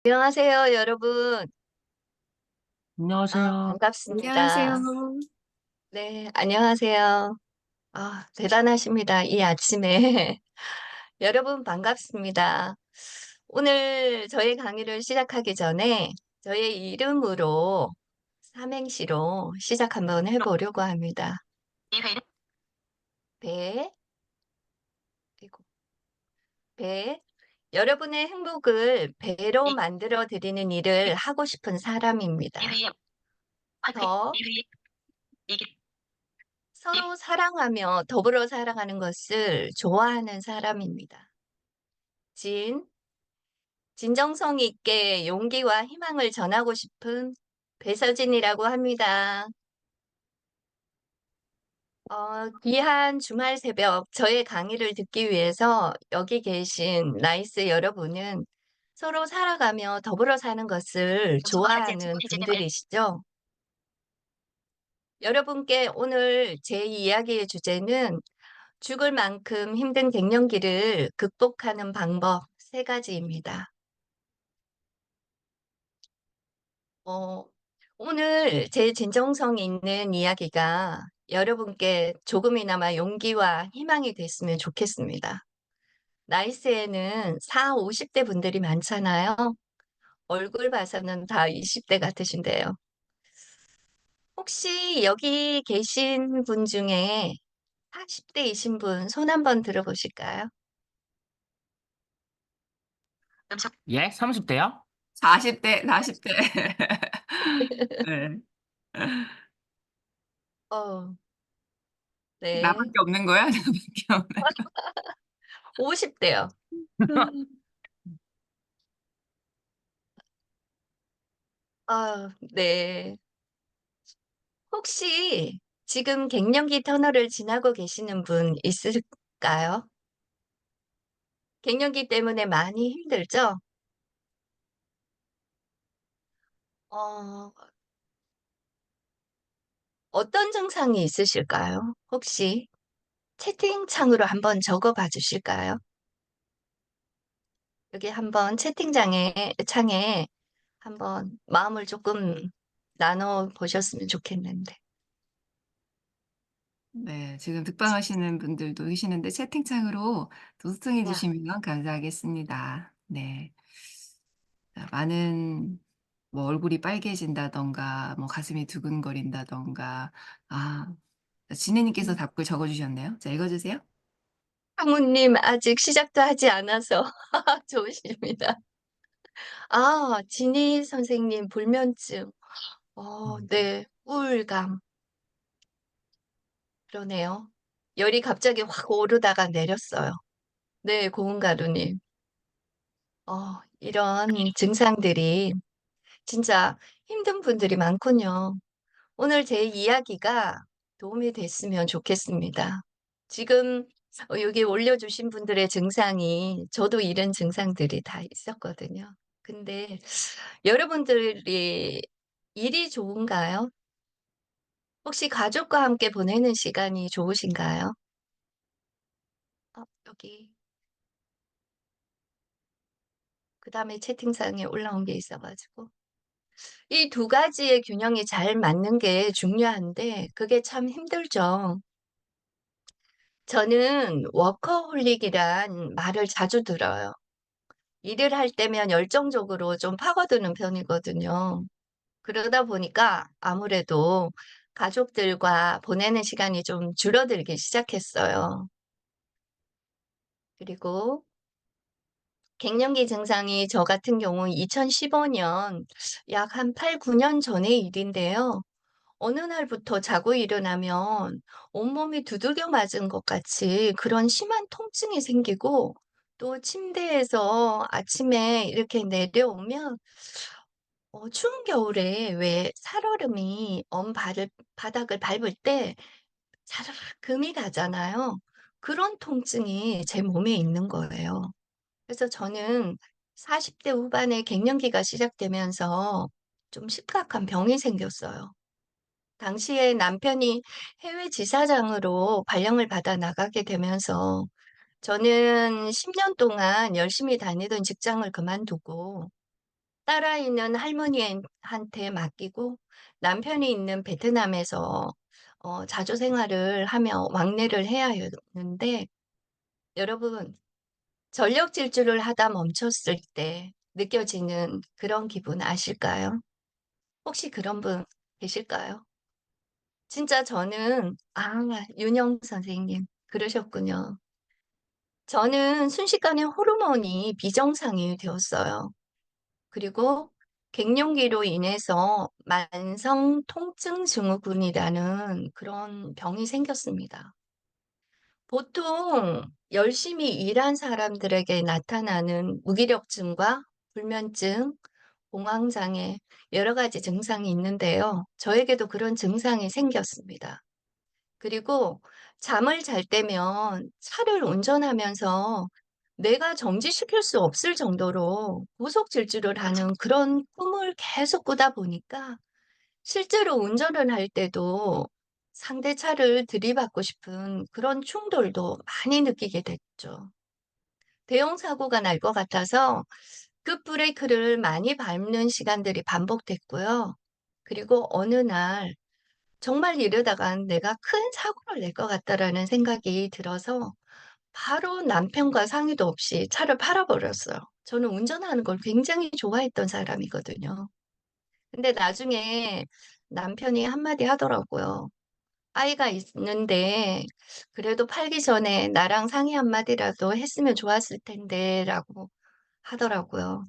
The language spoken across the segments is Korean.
안녕하세요, 여러분. 안녕하세요. 반갑습니다. 안녕하세요. 네, 안녕하세요. 대단하십니다. 이 아침에. 여러분, 반갑습니다. 오늘 저희 강의를 시작하기 전에 저의 이름으로 삼행시로 시작 한번 해보려고 합니다. 배, 그리고 배. 여러분의 행복을 배로 만들어 드리는 일을 하고 싶은 사람입니다. 더, 서로 사랑하며 더불어 살아가는 것을 좋아하는 사람입니다. 진, 진정성 있게 용기와 희망을 전하고 싶은 배서진이라고 합니다. 귀한 주말 새벽 저의 강의를 듣기 위해서 여기 계신 나이스 여러분은 서로 살아가며 더불어 사는 것을 좋아하는 분들이시죠? 여러분께 오늘 제 이야기의 주제는 죽을 만큼 힘든 갱년기를 극복하는 방법 세 가지입니다. 어, 오늘 제 진정성 있는 이야기가 여러분께 조금이나마 용기와 희망이 됐으면 좋겠습니다. 나이스에는 4, 50대 분들이 많잖아요. 얼굴 봐서는 다 20대 같으신데요. 혹시 여기 계신 분 중에 40대이신 분 손 한번 들어보실까요? 예? 30대요? 40대, 40대. 네. 어, 네. 나밖에 없는 거야? 나밖에 없는 50대요. 네. 혹시 지금 갱년기 터널을 지나고 계시는 분 있을까요? 갱년기 때문에 많이 힘들죠? 어, 어떤 증상이 있으실까요? 혹시 채팅창으로 한번 적어봐 주실까요? 여기 한번 창에 한번 마음을 조금 나눠 보셨으면 좋겠는데. 네, 지금 득방하시는 분들도 계시는데 채팅창으로 소통해 와, 주시면 감사하겠습니다. 네. 자, 많은 뭐 얼굴이 빨개진다든가 뭐 가슴이 두근거린다든가 진혜님께서 음, 답글 적어 주셨네요. 자, 읽어 주세요. 상무님 아직 시작도 하지 않아서 좋으십니다. 진희 선생님 불면증. 네. 우울감. 그러네요. 열이 갑자기 확 오르다가 내렸어요. 네, 고운가루님. 이런 증상들이 진짜 힘든 분들이 많군요. 오늘 제 이야기가 도움이 됐으면 좋겠습니다. 지금 여기 올려주신 분들의 증상이 저도 이런 증상들이 다 있었거든요. 근데 여러분들이 일이 좋은가요? 혹시 가족과 함께 보내는 시간이 좋으신가요? 여기 그다음에 채팅창에 올라온 게 있어가지고 이 두 가지의 균형이 잘 맞는 게 중요한데 그게 참 힘들죠. 저는 워커홀릭이란 말을 자주 들어요. 일을 할 때면 열정적으로 좀 파고드는 편이거든요. 그러다 보니까 아무래도 가족들과 보내는 시간이 좀 줄어들기 시작했어요. 그리고 갱년기 증상이 저 같은 경우 2015년 약 한 8, 9년 전의 일인데요. 어느 날부터 자고 일어나면 온몸이 두들겨 맞은 것 같이 그런 심한 통증이 생기고 또 침대에서 아침에 이렇게 내려오면 추운 겨울에 왜 살얼음이 바닥을 밟을 때 자르르 금이 가잖아요. 그런 통증이 제 몸에 있는 거예요. 그래서 저는 40대 후반에 갱년기가 시작되면서 좀 심각한 병이 생겼어요. 당시에 남편이 해외 지사장으로 발령을 받아 나가게 되면서 저는 10년 동안 열심히 다니던 직장을 그만두고 딸아 있는 할머니한테 맡기고 남편이 있는 베트남에서 자조 생활을 하며 왕래를 해야 했는데 여러분 전력 질주를 하다 멈췄을 때 느껴지는 그런 기분 아실까요? 혹시 그런 분 계실까요? 진짜 저는 윤영 선생님 그러셨군요. 저는 순식간에 호르몬이 비정상이 되었어요. 그리고 갱년기로 인해서 만성 통증 증후군이라는 그런 병이 생겼습니다. 보통 열심히 일한 사람들에게 나타나는 무기력증과 불면증, 공황장애, 여러 가지 증상이 있는데요. 저에게도 그런 증상이 생겼습니다. 그리고 잠을 잘 때면 차를 운전하면서 내가 정지시킬 수 없을 정도로 고속 질주를 하는 그런 꿈을 계속 꾸다 보니까 실제로 운전을 할 때도 상대 차를 들이받고 싶은 그런 충돌도 많이 느끼게 됐죠. 대형 사고가 날 것 같아서 급브레이크를 많이 밟는 시간들이 반복됐고요. 그리고 어느 날 정말 이러다간 '내가 큰 사고를 낼 것 같다.'라는 생각이 들어서 바로 남편과 상의도 없이 차를 팔아 버렸어요. 저는 운전하는 걸 굉장히 좋아했던 사람이거든요. 근데 나중에 남편이 한마디 하더라고요. "아이가 있는데 그래도 팔기 전에 나랑 상의 한마디라도 했으면 좋았을 텐데."라고 하더라고요.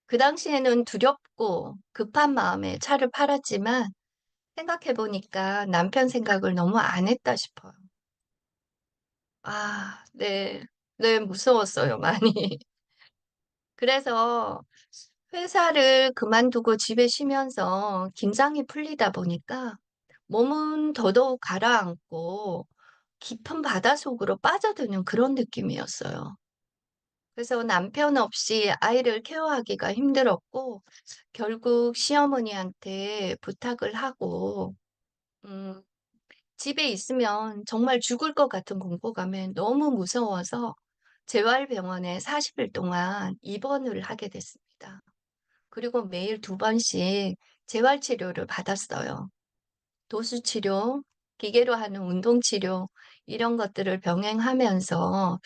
그 당시에는 두렵고 급한 마음에 차를 팔았지만 생각해 보니까 남편 생각을 너무 안 했다 싶어요. 네. 네, 무서웠어요 많이. 그래서 회사를 그만두고 집에 쉬면서 긴장이 풀리다 보니까 몸은 더더욱 가라앉고 깊은 바닷속으로 빠져드는 그런 느낌이었어요. 그래서 남편 없이 아이를 케어하기가 힘들었고 결국 시어머니한테 부탁을 하고 음 집에 있으면 정말 죽을 것 같은 공포감에 너무 무서워서 재활병원에 40일 동안 입원을 하게 됐습니다. 그리고 매일 2번씩 재활 치료를 받았어요. 도수 치료, 기계로 하는 운동 치료 이런 것들을 병행하면서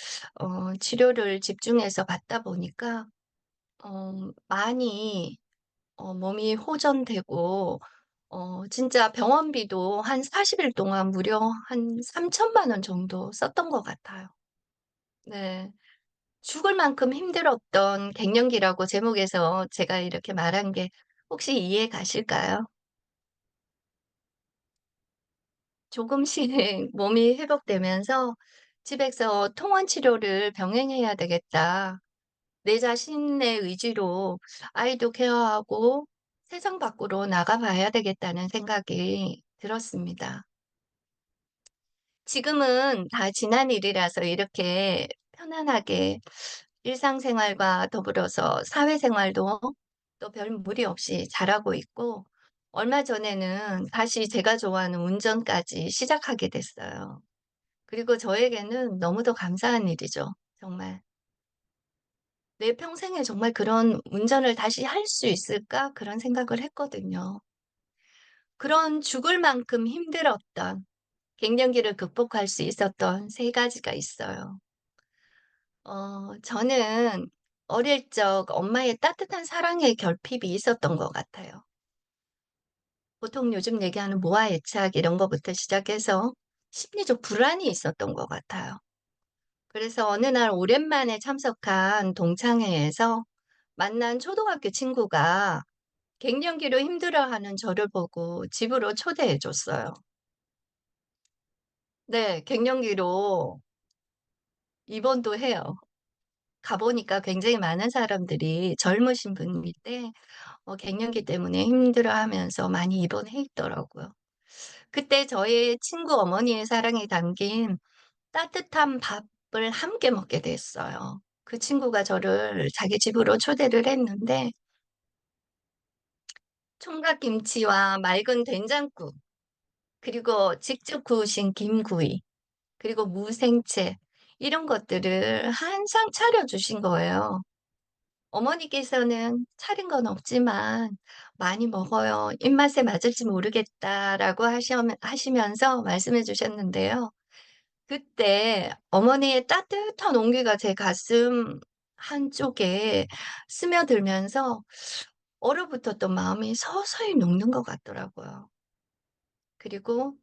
치료를 집중해서 받다 보니까 많이 몸이 호전되고 진짜 병원비도 한 40일 동안 무려 한 3천만 원 정도 썼던 것 같아요. 네. 죽을 만큼 힘들었던 갱년기라고 제목에서 제가 이렇게 말한 게 혹시 이해 가실까요? 조금씩 몸이 회복되면서 집에서 "통원 치료를 병행해야 되겠다." 내 자신의 의지로 아이도 케어하고 '세상 밖으로 나가 봐야 되겠다.'는 생각이 들었습니다. 지금은 다 지난 일이라서 이렇게 편안하게 일상생활과 더불어서 사회생활도 또 별 무리 없이 잘하고 있고 얼마 전에는 다시 제가 좋아하는 운전까지 시작하게 됐어요. 그리고 저에게는 너무도 감사한 일이죠, 정말. '내 평생에 정말 그런 운전을 다시 할 수 있을까?' 그런 생각을 했거든요. 그런 죽을 만큼 힘들었던 갱년기를 극복할 수 있었던 3 가지가 있어요. 저는 어릴 적 엄마의 따뜻한 사랑의 결핍이 있었던 것 같아요. 보통 요즘 얘기하는 모아 애착 이런 거부터 시작해서 심리적 불안이 있었던 것 같아요. 그래서 어느 날 오랜만에 참석한 동창회에서 만난 초등학교 친구가 갱년기로 힘들어하는 저를 보고 집으로 초대해 줬어요. 네. 갱년기로 입원도 해요. 가 보니까 굉장히 많은 사람들이 젊으신 분인데 갱년기 때문에 힘들어하면서 많이 입원해 있더라고요. 그때 저희 친구 어머니의 사랑이 담긴 따뜻한 밥을 함께 먹게 됐어요. 그 친구가 저를 자기 집으로 초대를 했는데 총각김치와 맑은 된장국 그리고 직접 구우신 김구이 그리고 무생채 이런 것들을 한상 차려 주신 거예요. 어머니께서는 "차린 건 없지만 많이 먹어요. 입맛에 맞을지 모르겠다."라고 하시면서 말씀해 주셨는데요. 그때 어머니의 따뜻한 온기가 제 가슴 한쪽에 스며들면서 얼어붙었던 마음이 서서히 녹는 것 같더라고요. 그리고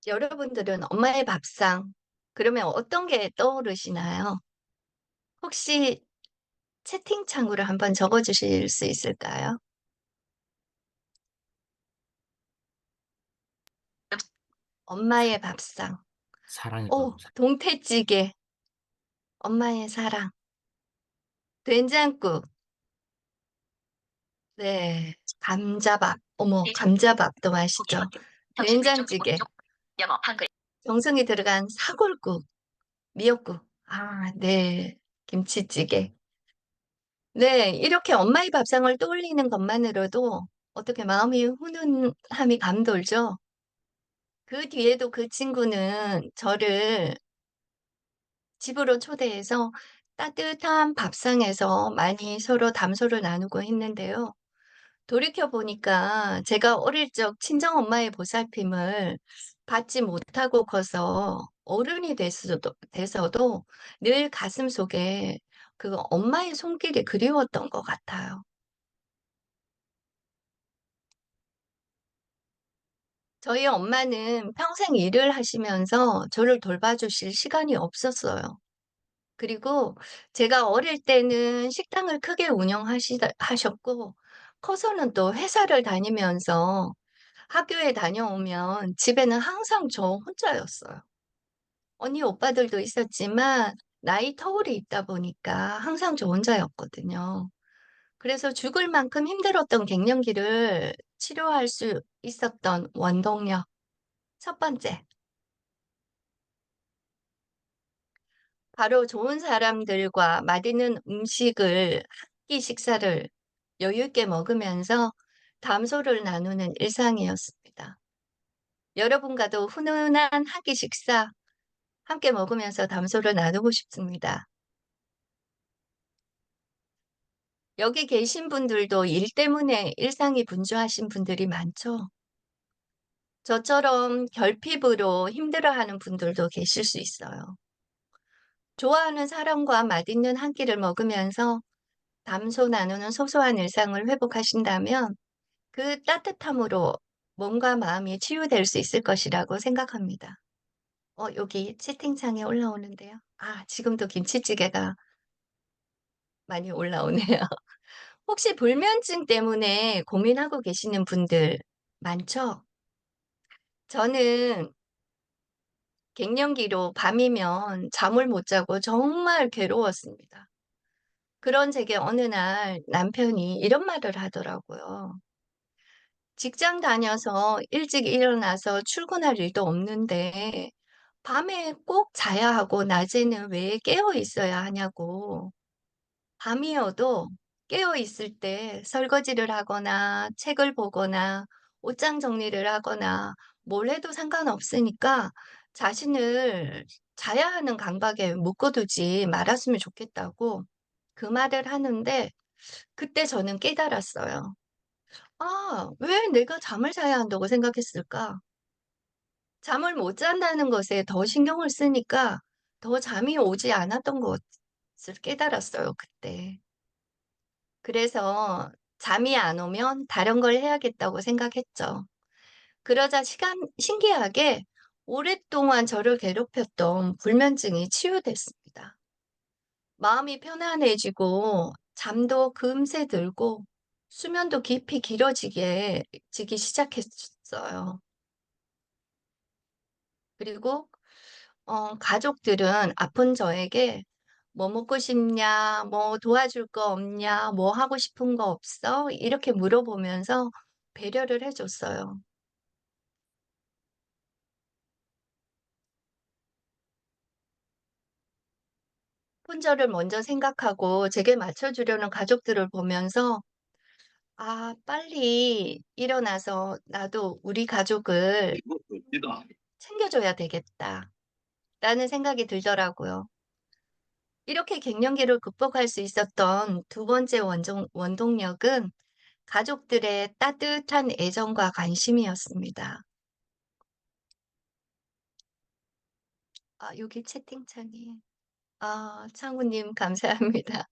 여러분들은 엄마의 밥상 그러면 어떤 게 떠오르시나요? 혹시 채팅창으로 한번 적어 주실 수 있을까요? 엄마의 밥상. 사랑했던 오, 음식. 동태찌개, 엄마의 사랑, 된장국, 네, 감자밥. 어머, 감자밥도 맛있죠. 된장찌개, 정성이 들어간 사골국, 미역국. 아, 네. 김치찌개. 네, 이렇게 엄마의 밥상을 떠올리는 것만으로도 어떻게 마음이 훈훈함이 감돌죠. 그 뒤에도 그 친구는 저를 집으로 초대해서 따뜻한 밥상에서 많이 서로 담소를 나누고 했는데요. 돌이켜 보니까 제가 어릴 적 친정엄마의 보살핌을 받지 못하고 커서 어른이 돼서도 늘 가슴속에 그 엄마의 손길이 그리웠던 것 같아요. 저희 엄마는 평생 일을 하시면서 저를 돌봐주실 시간이 없었어요. 그리고 제가 어릴 때는 식당을 크게 하셨고, 커서는 또 회사를 다니면서 학교에 다녀오면 집에는 항상 저 혼자였어요. 언니, 오빠들도 있었지만 나이 터울이 있다 보니까 항상 저 혼자였거든요. 그래서 죽을 만큼 힘들었던 갱년기를 치료할 수 있었던 원동력. 첫 번째, 바로 좋은 사람들과 맛있는 음식을 한 끼 식사를 여유 있게 먹으면서 담소를 나누는 일상이었습니다. 여러분과도 훈훈한 한 끼 식사 함께 먹으면서 담소를 나누고 싶습니다. 여기 계신 분들도 일 때문에 일상이 분주하신 분들이 많죠. 저처럼 결핍으로 힘들어하는 분들도 계실 수 있어요. 좋아하는 사람과 맛있는 한 끼를 먹으면서 담소 나누는 소소한 일상을 회복하신다면 그 따뜻함으로 몸과 마음이 치유될 수 있을 것이라고 생각합니다. 여기 채팅창에 올라오는데요. 아, 지금도 김치찌개가 많이 올라오네요. 혹시 불면증 때문에 고민하고 계시는 분들 많죠? 저는 갱년기로 밤이면 잠을 못 자고 정말 괴로웠습니다. 그런 제게 어느 날 남편이 이런 말을 하더라고요. 직장 다녀서 일찍 일어나서 출근할 일도 없는데 밤에 꼭 자야 하고 낮에는 왜 깨어 있어야 하냐고. 밤이어도 깨어 있을 때 설거지를 하거나 책을 보거나 옷장 정리를 하거나 뭘 해도 상관없으니까 자신을 자야 하는 강박에 묶어두지 말았으면 좋겠다고 그 말을 하는데 그때 저는 깨달았어요. 아, 왜 내가 잠을 자야 한다고 생각했을까? 잠을 못 잔다는 것에 더 신경을 쓰니까 더 잠이 오지 않았던 것을 깨달았어요, 그때. 그래서 잠이 안 오면 다른 걸 해야겠다고 생각했죠. 그러자 신기하게 오랫동안 저를 괴롭혔던 불면증이 치유됐습니다. 마음이 편안해지고 잠도 금세 들고 수면도 깊이 지기 시작했어요. 그리고 가족들은 아픈 저에게 "뭐 먹고 싶냐? 뭐 도와줄 거 없냐? 뭐 하고 싶은 거 없어?" 이렇게 물어보면서 배려를 해 줬어요. 혼자를 먼저 생각하고 제게 맞춰 주려는 가족들을 보면서 아, 빨리 일어나서 나도 우리 가족을 챙겨줘야 되겠다. 라는 생각이 들더라고요. 이렇게 갱년기를 극복할 수 있었던 두 번째 원동력은 가족들의 따뜻한 애정과 관심이었습니다. 아, 여기 채팅창에. 아, 창우님, 감사합니다.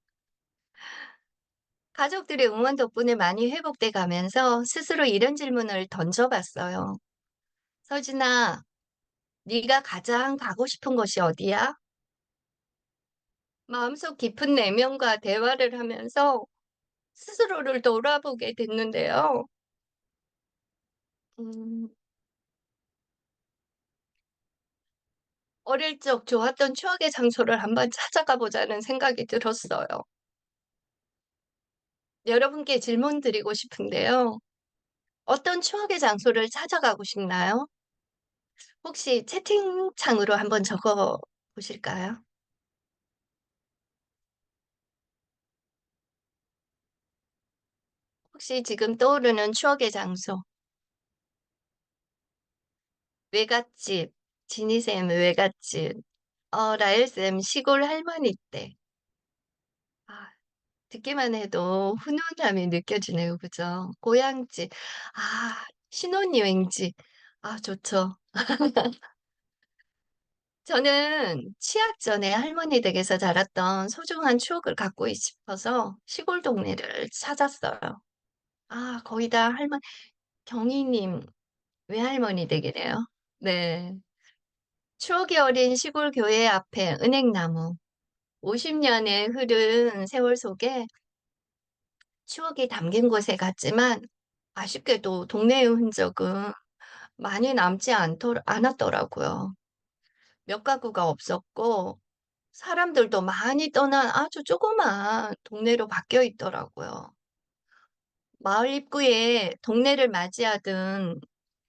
가족들의 응원 덕분에 많이 회복돼 가면서 스스로 이런 질문을 던져봤어요. 서진아, 네가 가장 가고 싶은 곳이 어디야? 마음속 깊은 내면과 대화를 하면서 스스로를 돌아보게 됐는데요. 음, 어릴 적 좋았던 추억의 장소를 한번 찾아가 보자는 생각이 들었어요. 여러분께 질문 드리고 싶은데요. 어떤 추억의 장소를 찾아가고 싶나요? 혹시 채팅창으로 한번 적어 보실까요? 혹시 지금 떠오르는 추억의 장소, 외갓집, 지니쌤 외갓집, 라엘쌤 시골 할머니 댁. 아, 듣기만 해도 훈훈함이 느껴지네요. 그죠? 고향집. 아, 신혼여행지. 아, 좋죠. 저는 취학 전에 할머니 댁에서 자랐던 소중한 추억을 갖고 싶어서 시골 동네를 찾았어요. 아, 거의 다 경희님 외할머니 댁이네요. 네. 추억이 어린 시골 교회 앞에 은행나무. 50년의 흐른 세월 속에 추억이 담긴 곳에 갔지만 아쉽게도 동네의 흔적은 많이 않았더라고요. 몇 가구가 없었고 사람들도 많이 떠난 아주 조그만 동네로 바뀌어 있더라고요. 마을 입구에 동네를 맞이하던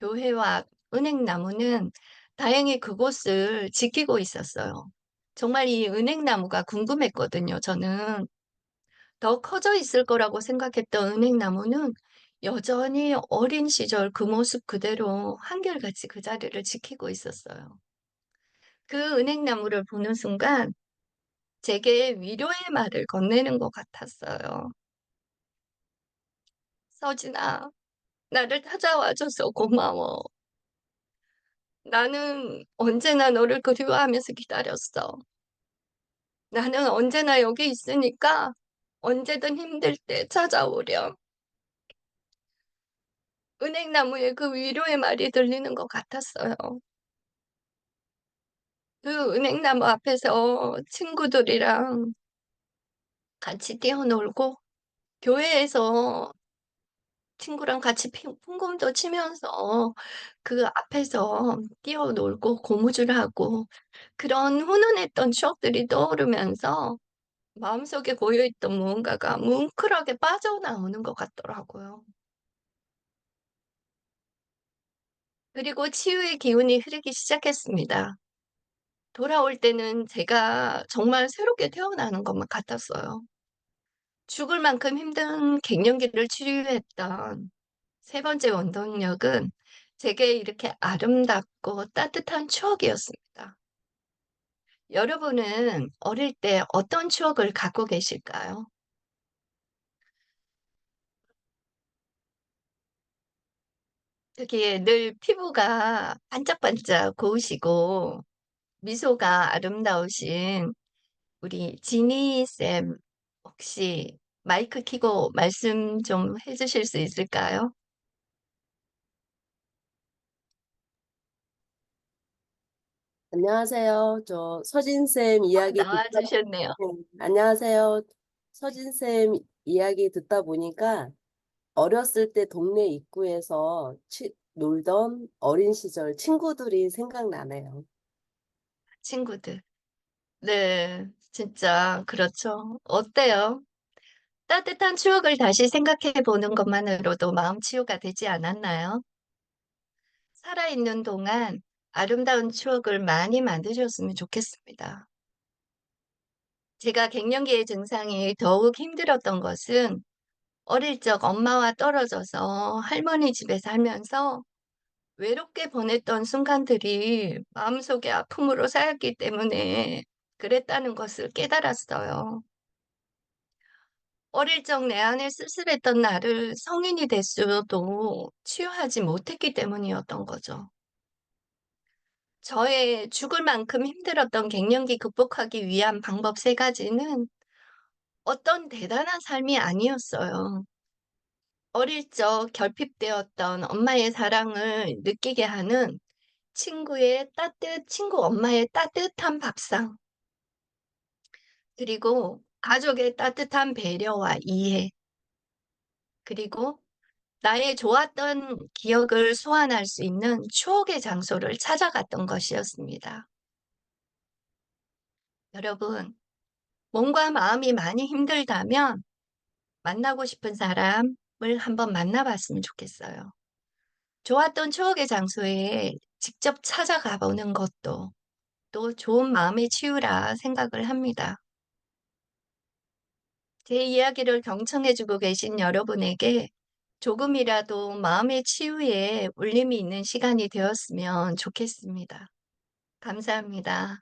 교회와 은행나무는 다행히 그곳을 지키고 있었어요. 정말 이 은행나무가 궁금했거든요, 저는. 더 커져 있을 거라고 생각했던 은행나무는 여전히 어린 시절 그 모습 그대로 한결같이 그 자리를 지키고 있었어요. 그 은행나무를 보는 순간 제게 위로의 말을 건네는 것 같았어요. 서진아, 나를 찾아와줘서 고마워. 나는 언제나 너를 그리워하면서 기다렸어. 나는 언제나 여기 있으니까 언제든 힘들 때 찾아오렴. 은행나무에 그 위로의 말이 들리는 것 같았어요. 그 은행나무 앞에서 친구들이랑 같이 뛰어놀고 교회에서 친구랑 같이 풍금도 치면서 그 앞에서 뛰어놀고 고무줄하고 그런 훈훈했던 추억들이 떠오르면서 마음속에 고여있던 무언가가 뭉클하게 빠져나오는 것 같더라고요. 그리고 치유의 기운이 흐르기 시작했습니다. 돌아올 때는 제가 정말 새롭게 태어나는 것만 같았어요. 죽을 만큼 힘든 갱년기를 치유했던 세 번째 원동력은 제게 이렇게 아름답고 따뜻한 추억이었습니다. 여러분은 어릴 때 어떤 추억을 갖고 계실까요? 특히 늘 피부가 반짝반짝 고우시고 미소가 아름다우신 우리 지니 쌤 혹시 마이크 켜고 말씀 좀 해주실 수 있을까요? 안녕하세요. 저 서진쌤 이야기 듣다, 나와주셨네요. 네, 안녕하세요. 서진쌤 이야기 듣다 보니까 어렸을 때 동네 입구에서 놀던 어린 시절 친구들이 생각나네요. 친구들. 네, 진짜 그렇죠. 어때요? 따뜻한 추억을 다시 생각해 보는 것만으로도 마음 치유가 되지 않았나요? 살아있는 동안 아름다운 추억을 많이 만드셨으면 좋겠습니다. 제가 갱년기의 증상이 더욱 힘들었던 것은 어릴 적 엄마와 떨어져서 할머니 집에 살면서 외롭게 보냈던 순간들이 마음속에 아픔으로 쌓였기 때문에 그랬다는 것을 깨달았어요. 어릴 적 내 안에 쓸쓸했던 나를 성인이 됐어도 치유하지 못했기 때문이었던 거죠. 저의 죽을 만큼 힘들었던 갱년기 극복하기 위한 방법 세 가지는 어떤 대단한 삶이 아니었어요. 어릴 적 결핍되었던 엄마의 사랑을 느끼게 하는 친구 엄마의 따뜻한 밥상, 그리고 가족의 따뜻한 배려와 이해, 그리고 나의 좋았던 기억을 소환할 수 있는 추억의 장소를 찾아갔던 것이었습니다. 여러분, 몸과 마음이 많이 힘들다면 만나고 싶은 사람을 한번 만나봤으면 좋겠어요. 좋았던 추억의 장소에 직접 찾아가 보는 것도 또 좋은 마음의 치유라 생각을 합니다. 제 이야기를 경청해주고 계신 여러분에게 조금이라도 마음의 치유에 울림이 있는 시간이 되었으면 좋겠습니다. 감사합니다.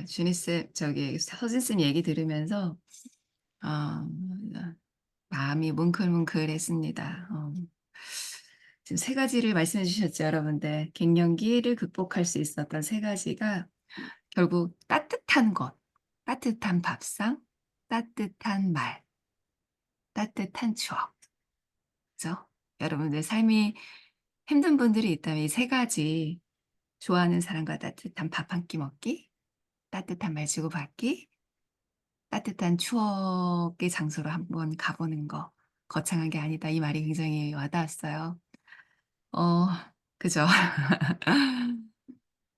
주니쌤, 서진쌤 얘기 들으면서, 마음이 뭉클뭉클했습니다. 지금 세 가지를 말씀해 주셨죠, 여러분들. 갱년기를 극복할 수 있었던 세 가지가 결국 따뜻한 것, 따뜻한 밥상, 따뜻한 말, 따뜻한 추억. 그죠? 여러분들 삶이 힘든 분들이 있다면 이 세 가지, 좋아하는 사람과 따뜻한 밥 한 끼 먹기, 따뜻한 말 주고받기, 따뜻한 추억의 장소로 한번 가보는 거, 거창한 게 아니다. 이 말이 굉장히 와닿았어요. 어, 그죠?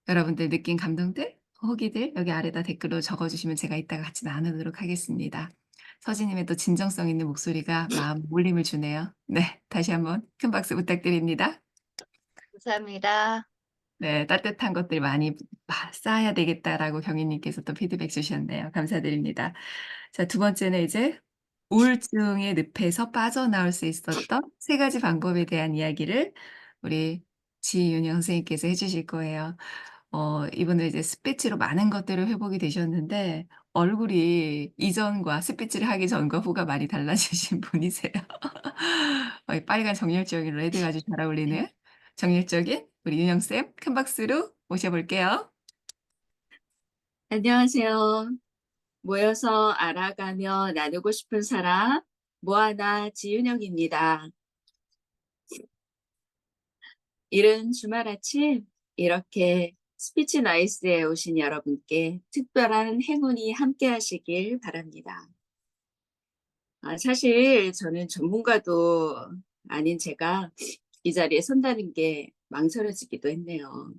여러분들 느낀 감동들, 후기들 여기 아래다 댓글로 적어주시면 제가 이따가 같이 나누도록 하겠습니다. 서진님의 또 진정성 있는 목소리가 마음 울림을 주네요. 네, 다시 한번 큰 박수 부탁드립니다. 감사합니다. 네, 따뜻한 것들 많이 쌓아야 되겠다라고 경희님께서 또 피드백 주셨네요. 감사드립니다. 자, 두 번째는 이제 우울증의 늪에서 빠져나올 수 있었던 세 가지 방법에 대한 이야기를 우리 지윤영 선생님께서 해주실 거예요. 이분은 이제 스피치로 많은 것들을 회복이 되셨는데 얼굴이 이전과 스피치를 하기 전과 후가 많이 달라지신 분이세요. 이 빨간 정열적인 레드가 아주 잘 어울리네요. 정열적인 우리 윤영쌤 큰 박수로 모셔볼게요. 안녕하세요. 모여서 알아가며 나누고 싶은 사람, 모아나 지윤영입니다. 이른 주말 아침 이렇게 스피치 나이스에 오신 여러분께 특별한 행운이 함께 하시길 바랍니다. 사실 저는 전문가도 아닌 제가 이 자리에 선다는 게 망설여지기도 했네요.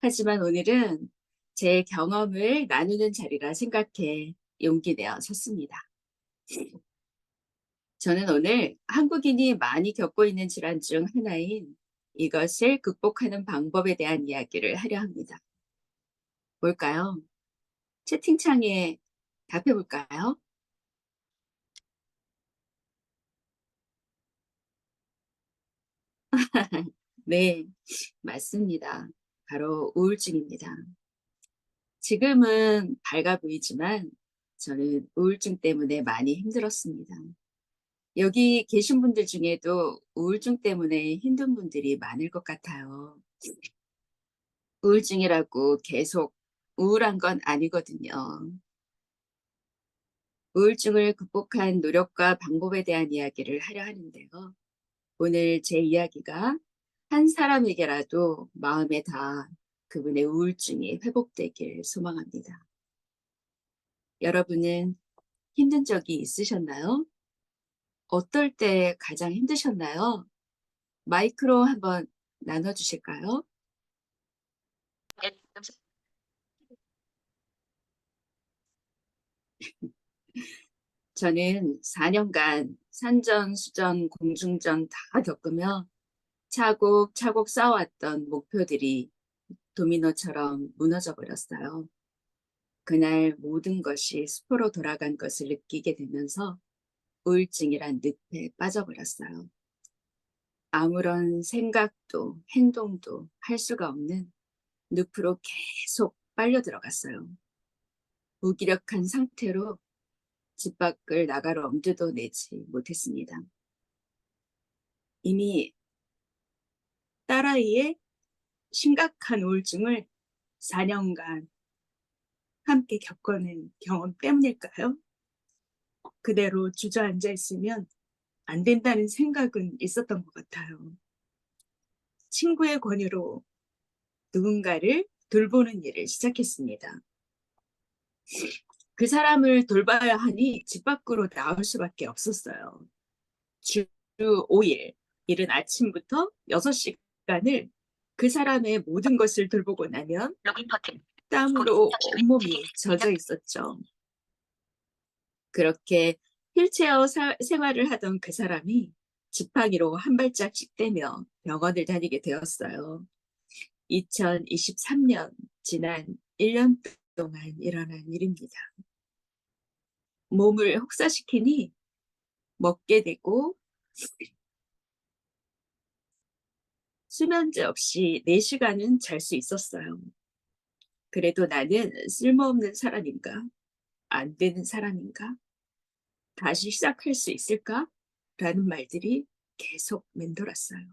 하지만 오늘은 제 경험을 나누는 자리라 생각해 용기 내어 섰습니다. 저는 오늘 한국인이 많이 겪고 있는 질환 중 하나인 이것을 극복하는 방법에 대한 이야기를 하려 합니다. 뭘까요? 채팅창에 답해 볼까요? 네, 맞습니다. 바로 우울증입니다. 지금은 밝아 보이지만 저는 우울증 때문에 많이 힘들었습니다. 여기 계신 분들 중에도 우울증 때문에 힘든 분들이 많을 것 같아요. 우울증이라고 계속 우울한 건 아니거든요. 우울증을 극복한 노력과 방법에 대한 이야기를 하려 하는데요. 오늘 제 이야기가 한 사람에게라도 마음에 닿아 그분의 우울증이 회복되길 소망합니다. 여러분은 힘든 적이 있으셨나요? 어떨 때 가장 힘드셨나요? 마이크로 한번 나눠주실까요? 저는 4년간 산전수전, 공중전 다 겪으며 차곡차곡 쌓아왔던 목표들이 도미노처럼 무너져 버렸어요. 그날 모든 것이 수포로 돌아간 것을 느끼게 되면서 우울증이란 늪에 빠져버렸어요. 아무런 생각도 행동도 할 수가 없는 늪으로 계속 빨려 들어갔어요. 무기력한 상태로 집 밖을 나갈 엄두도 내지 못했습니다. 이미 딸아이의 심각한 우울증을 4년간 함께 겪어낸 경험 때문일까요? 그대로 주저앉아 있으면 안 된다는 생각은 있었던 것 같아요. 친구의 권유로 누군가를 돌보는 일을 시작했습니다. 그 사람을 돌봐야 하니 집 밖으로 나올 수밖에 없었어요. 주 5일, 이른 아침부터 6시간을 그 사람의 모든 것을 돌보고 나면 땀으로 온몸이 젖어 있었죠. 그렇게 휠체어 생활을 하던 그 사람이 지팡이로 한 발짝씩 떼며 병원을 다니게 되었어요. 2023년 지난 1년 동안 일어난 일입니다. 몸을 혹사시키니 먹게 되고 수면제 없이 4시간은 잘 수 있었어요. 그래도 나는 쓸모없는 사람인가? 안 되는 사람인가? 다시 시작할 수 있을까? 라는 말들이 계속 맴돌았어요.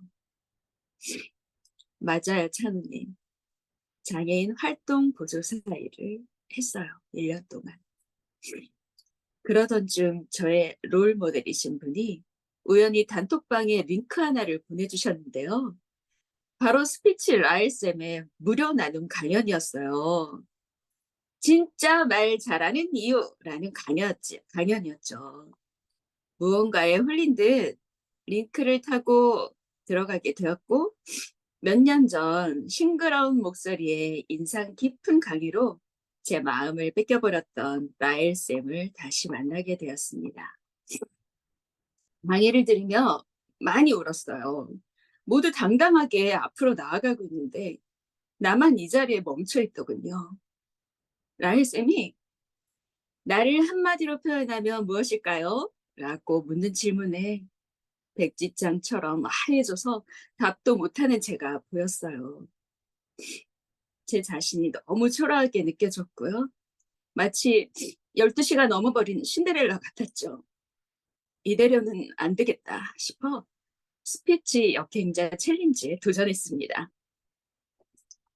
맞아요, 찬우님. 장애인 활동 보조사 일을 했어요. 1년 동안. 그러던 중 저의 롤 모델이신 분이 우연히 단톡방에 링크 하나를 보내주셨는데요. 바로 스피치 라일쌤의 무료 나눔 강연이었어요. 진짜 말 잘하는 이유라는 강연이었죠. 무언가에 홀린 듯 링크를 타고 들어가게 되었고 몇 년 전 싱그러운 목소리에 인상 깊은 강의로 제 마음을 뺏겨버렸던 라일쌤을 다시 만나게 되었습니다. 강의를 들으며 많이 울었어요. 모두 당당하게 앞으로 나아가고 있는데 나만 이 자리에 멈춰 있더군요. 라일쌤이 나를 한마디로 표현하면 무엇일까요? 라고 묻는 질문에 백지장처럼 하얘져서 답도 못하는 제가 보였어요. 제 자신이 너무 초라하게 느껴졌고요. 마치 12시가 넘어버린 신데렐라 같았죠. 이대로는 안 되겠다 싶어 스피치 역행자 챌린지에 도전했습니다.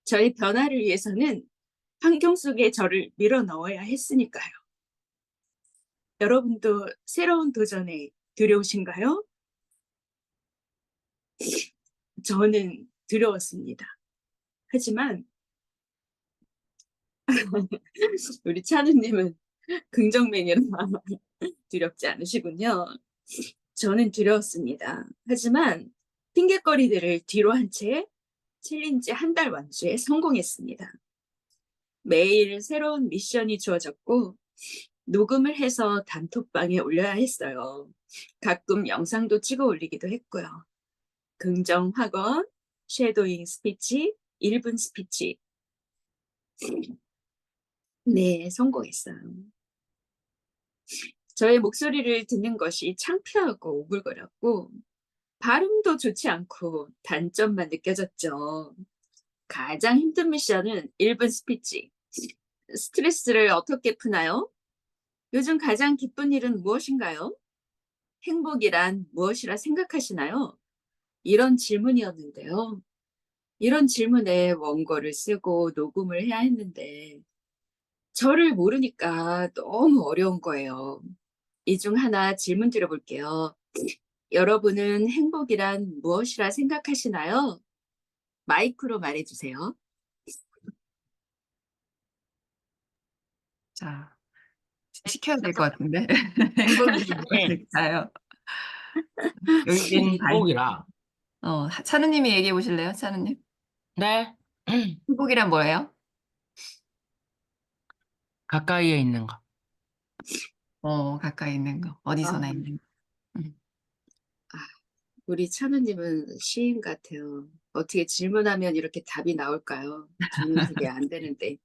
저의 변화를 위해서는 환경 속에 저를 밀어 넣어야 했으니까요. 여러분도 새로운 도전에 두려우신가요? 저는 두려웠습니다. 하지만 우리 찬우님은 긍정맨이라 두렵지 않으시군요. 저는 두려웠습니다. 하지만 핑곗거리들을 뒤로 한 채 챌린지 한 달 완주에 성공했습니다. 매일 새로운 미션이 주어졌고 녹음을 해서 단톡방에 올려야 했어요. 가끔 영상도 찍어 올리기도 했고요. 긍정 학원, 쉐도잉 스피치, 1분 스피치. 네, 성공했어요. 저의 목소리를 듣는 것이 창피하고 오글거렸고 발음도 좋지 않고 단점만 느껴졌죠. 가장 힘든 미션은 1분 스피치. 스트레스를 어떻게 푸나요? 요즘 가장 기쁜 일은 무엇인가요? 행복이란 무엇이라 생각하시나요? 이런 질문이었는데요. 이런 질문에 원고를 쓰고 녹음을 해야 했는데 저를 모르니까 너무 어려운 거예요. 이 중 하나 질문 드려볼게요. 여러분은 행복이란 무엇이라 생각하시나요? 마이크로 말해주세요. 자, 시켜야 될 것 같은데. 행복이 무엇일까요? 여기는 행복이라. 찬우님이 얘기해 보실래요? 찬우님. 네. 행복이란 뭐예요? 가까이에 있는 거. 가까이 있는 거. 어디서나 있는 거. 우리 찬우님은 시인 같아요. 어떻게 질문하면 이렇게 답이 나올까요? 저는 그게 안 되는데.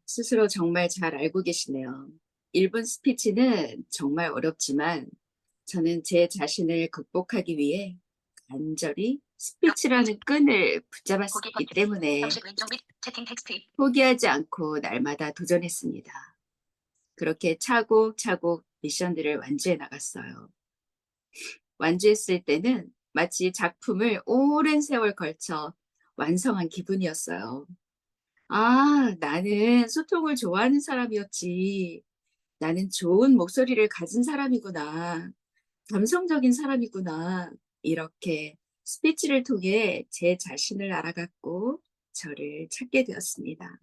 스스로 정말 잘 알고 계시네요. 1분 스피치는 정말 어렵지만 저는 제 자신을 극복하기 위해 간절히 스피치라는 끈을 붙잡았기 때문에 포기하지 않고 날마다 도전했습니다. 그렇게 차곡차곡 미션들을 완주해 나갔어요. 완주했을 때는 마치 작품을 오랜 세월 걸쳐 완성한 기분이었어요. 아, 나는 소통을 좋아하는 사람이었지. 나는 좋은 목소리를 가진 사람이구나. 감성적인 사람이구나. 이렇게 스피치를 통해 제 자신을 알아갔고 저를 찾게 되었습니다.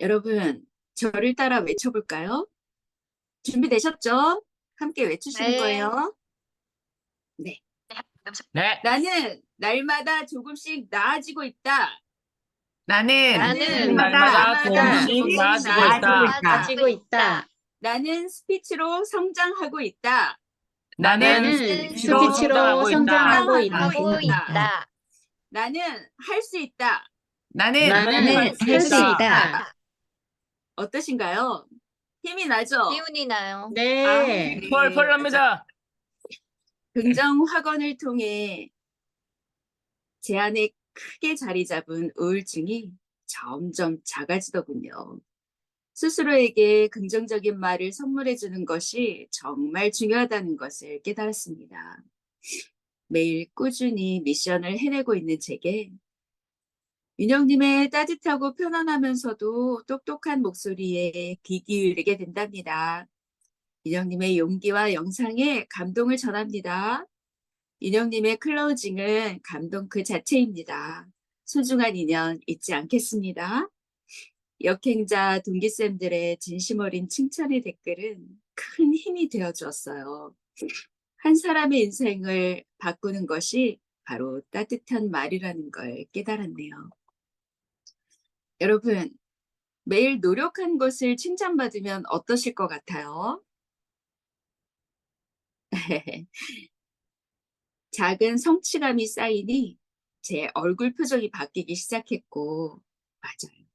여러분, 저를 따라 외쳐볼까요? 준비되셨죠? 함께 외치시는 네. 거예요. 네. 네. 나는 날마다 조금씩 나아지고 있다. 나는 나는 날마다 조금씩 조금씩 나아지고 나아지고 있다. 있다. 가지고 있다. 나는 스피치로 성장하고 있다. 나는 스피치로 스피치로 성장하고 성장하고 있다. 나는 할 수 있다. 나는 나는 할 수 있다. 어떠신가요? 힘이 나죠? 기운이 나요. 아, 네. 네. 펄펄 납니다. 긍정 확언을 통해 제 안에 크게 자리 잡은 우울증이 점점 작아지더군요. 스스로에게 긍정적인 말을 선물해 주는 것이 정말 중요하다는 것을 깨달았습니다. 매일 꾸준히 미션을 해내고 있는 제게 윤영님의 따뜻하고 편안하면서도 똑똑한 목소리에 귀 기울이게 된답니다. 윤영님의 용기와 영상에 감동을 전합니다. 윤영님의 클로징은 감동 그 자체입니다. 소중한 인연 잊지 않겠습니다. 역행자 동기쌤들의 진심 어린 칭찬의 댓글은 큰 힘이 되어 주었어요. 한 사람의 인생을 바꾸는 것이 바로 따뜻한 말이라는 걸 깨달았네요. 여러분, 매일 노력한 것을 칭찬받으면 어떠실 것 같아요? 작은 성취감이 쌓이니 제 얼굴 표정이 바뀌기 시작했고, 맞아요.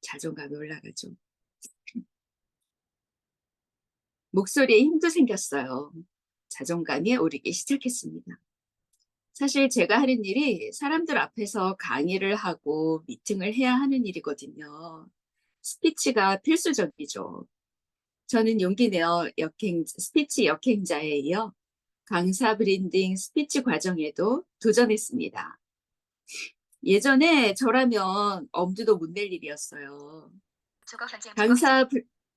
자존감이 올라가죠. 목소리에 힘도 생겼어요. 자존감이 오르기 시작했습니다. 사실 제가 하는 일이 사람들 앞에서 강의를 하고 미팅을 해야 하는 일이거든요. 스피치가 필수적이죠. 저는 용기 내어 스피치 역행자에 이어 강사 브랜딩 스피치 과정에도 도전했습니다. 예전에 저라면 엄두도 못 낼 일이었어요.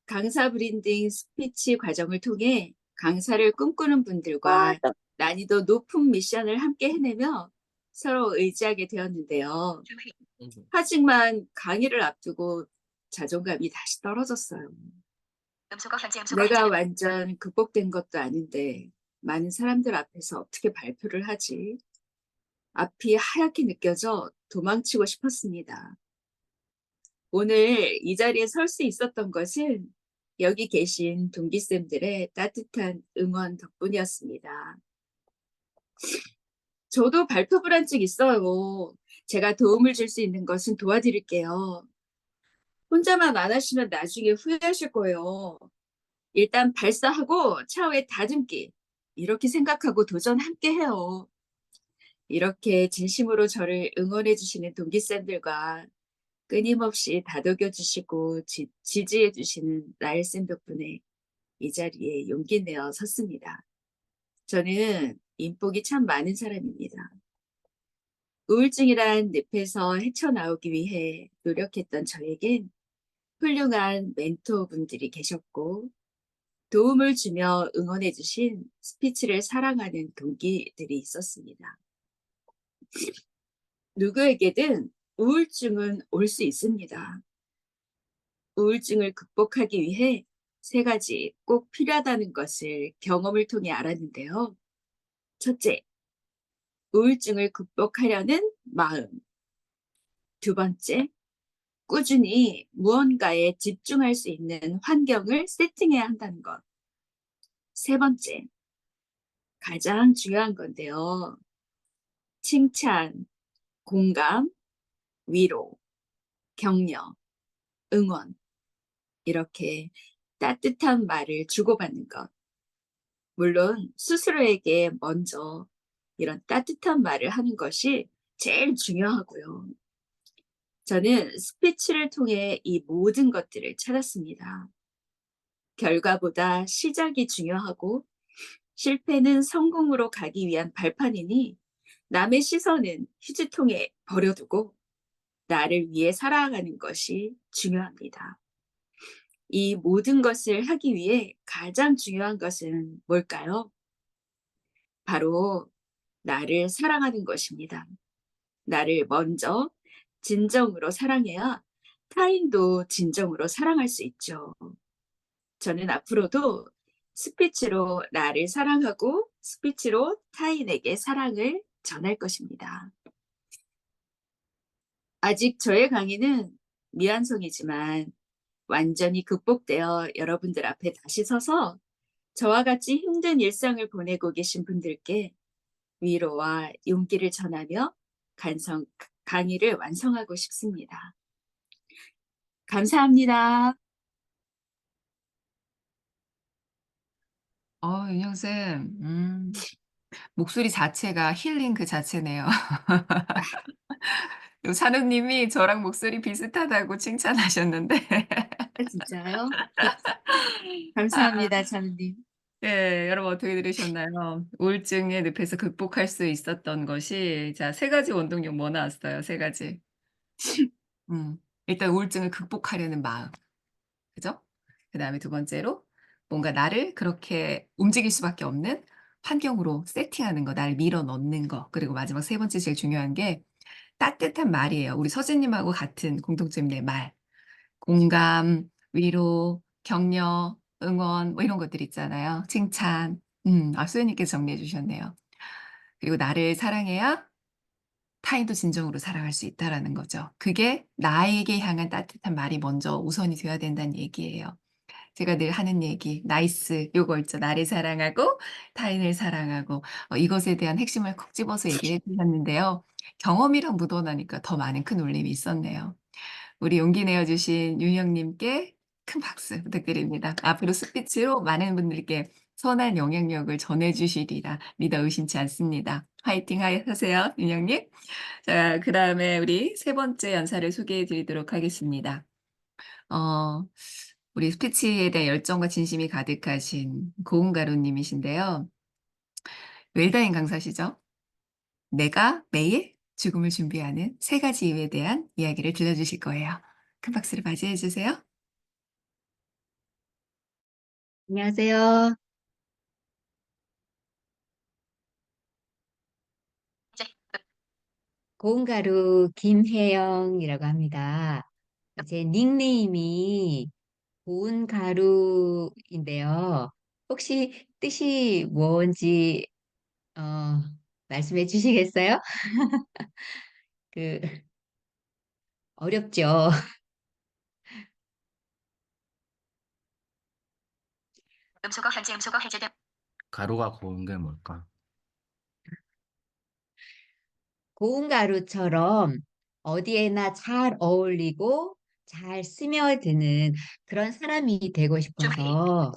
강사 브랜딩 스피치 과정을 통해 강사를 꿈꾸는 분들과 난이도 높은 미션을 함께 해내며 서로 의지하게 되었는데요. 하지만 강의를 앞두고 자존감이 다시 떨어졌어요. 내가 완전 극복된 것도 아닌데 많은 사람들 앞에서 어떻게 발표를 하지? 앞이 하얗게 느껴져 도망치고 싶었습니다. 오늘 이 자리에 설 수 있었던 것은 여기 계신 동기쌤들의 따뜻한 응원 덕분이었습니다. 저도 발표 불안증 있어요. 제가 도움을 줄 수 있는 것은 도와드릴게요. 혼자만 안 하시면 나중에 후회하실 거예요. 일단 발사하고 차후에 다듬기. 이렇게 생각하고 도전 함께 해요. 이렇게 진심으로 저를 응원해 주시는 동기쌤들과 끊임없이 다독여 주시고 지지해 주시는 라일쌤 덕분에 이 자리에 용기 내어 섰습니다. 저는 인복이 참 많은 사람입니다. 우울증이란 늪에서 헤쳐나오기 위해 노력했던 저에겐 훌륭한 멘토분들이 계셨고 도움을 주며 응원해 주신 스피치를 사랑하는 동기들이 있었습니다. 누구에게든 우울증은 올 수 있습니다. 우울증을 극복하기 위해 3가지 꼭 필요하다는 것을 경험을 통해 알았는데요. 첫째, 우울증을 극복하려는 마음. 2번째, 꾸준히 무언가에 집중할 수 있는 환경을 세팅해야 한다는 것. 3번째, 가장 중요한 건데요. 칭찬, 공감, 위로, 격려. 응원, 이렇게 따뜻한 말을 주고받는 것. 물론 스스로에게 먼저 이런 따뜻한 말을 하는 것이 제일 중요하고요. 저는 스피치를 통해 이 모든 것들을 찾았습니다. 결과보다 시작이 중요하고 실패는 성공으로 가기 위한 발판이니 남의 시선은 휴지통에 버려두고 나를 위해 살아가는 것이 중요합니다. 이 모든 것을 하기 위해 가장 중요한 것은 뭘까요? 바로 나를 사랑하는 것입니다. 나를 먼저 진정으로 사랑해야 타인도 진정으로 사랑할 수 있죠. 저는 앞으로도 스피치로 나를 사랑하고 스피치로 타인에게 사랑을 전할 것입니다. 아직 저의 강의는 미완성이지만 완전히 극복되어 여러분들 앞에 다시 서서 저와 같이 힘든 일상을 보내고 계신 분들께 위로와 용기를 전하며 강의를 완성하고 싶습니다. 감사합니다. 윤영쌤, 목소리 자체가 힐링 그 자체네요. 찬우님이 저랑 목소리 비슷하다고 칭찬하셨는데, 진짜요? 아, 감사합니다, 찬우님. 예, 여러분 어떻게 들으셨나요? 우울증의 늪에서 극복할 수 있었던 것이, 자, 세 가지 원동력 뭐 나왔어요? 세 가지. 일단 우울증을 극복하려는 마음. 그죠? 그다음에 두 번째로 뭔가 나를 그렇게 움직일 수밖에 없는 환경으로 세팅하는 거, 나를 밀어 넣는 거. 그리고 마지막 세 번째 제일 중요한 게 따뜻한 말이에요. 우리 서진님하고 같은 공통점의 말. 공감, 위로, 격려, 응원 뭐 이런 것들 있잖아요. 칭찬. 소연님께서 정리해 주셨네요. 그리고 나를 사랑해야 타인도 진정으로 사랑할 수 있다라는 거죠. 그게 나에게 향한 따뜻한 말이 먼저 우선이 되어야 된다는 얘기예요. 제가 늘 하는 얘기, 나이스 요거 있죠. 나를 사랑하고 타인을 사랑하고 이것에 대한 핵심을 콕 집어서 얘기해 주셨는데요. 경험이랑 묻어나니까 더 많은 큰 울림이 있었네요. 우리 용기 내어 주신 윤영님께 큰 박수 부탁드립니다. 앞으로 스피치로 많은 분들께 선한 영향력을 전해 주시리라 믿어 의심치 않습니다. 화이팅 하세요, 윤영님. 자, 그다음에 우리 세 번째 연사를 소개해 드리도록 하겠습니다. 어, 우리 스피치에 대한 열정과 진심이 가득하신 고은가루님이신데요. 웰다인 강사시죠? 내가 매일 죽음을 준비하는 세 가지 이유에 대한 이야기를 들려주실 거예요. 큰 박수를 맞이해 주세요. 안녕하세요. 고운가루 김혜영이라고 합니다. 제 닉네임이 고운가루인데요. 혹시 뜻이 뭔지 어, 말씀해 주시겠어요? 그 어렵죠. 가루가 고운 게 뭘까? 고운가루처럼 어디에나 잘 어울리고 잘 스며드는 그런 사람이 되고 싶어서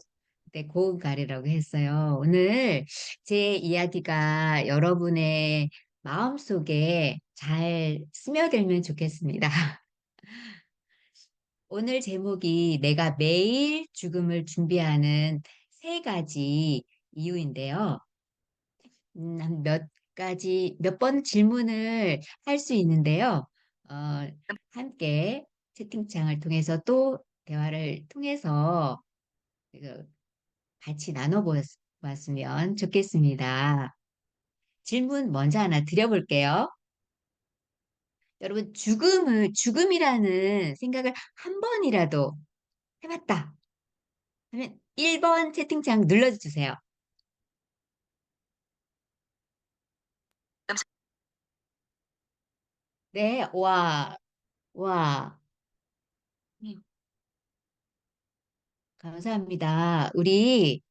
네, 고운가루라고 했어요. 오늘 제 이야기가 여러분의 마음속에 잘 스며들면 좋겠습니다. 오늘 제목이 내가 매일 죽음을 준비하는 세 가지 이유인데요. 몇 가지, 몇 번 질문을 할 수 있는데요. 어, 함께 채팅창을 통해서 또 대화를 통해서 그 같이 나눠보았으면 좋겠습니다. 질문 먼저 하나 드려볼게요. 여러분, 죽음이라는 생각을 한 번이라도 해봤다 하면 1번 채팅창 눌러주세요. 네, 와, 와, 감사합니다. 우리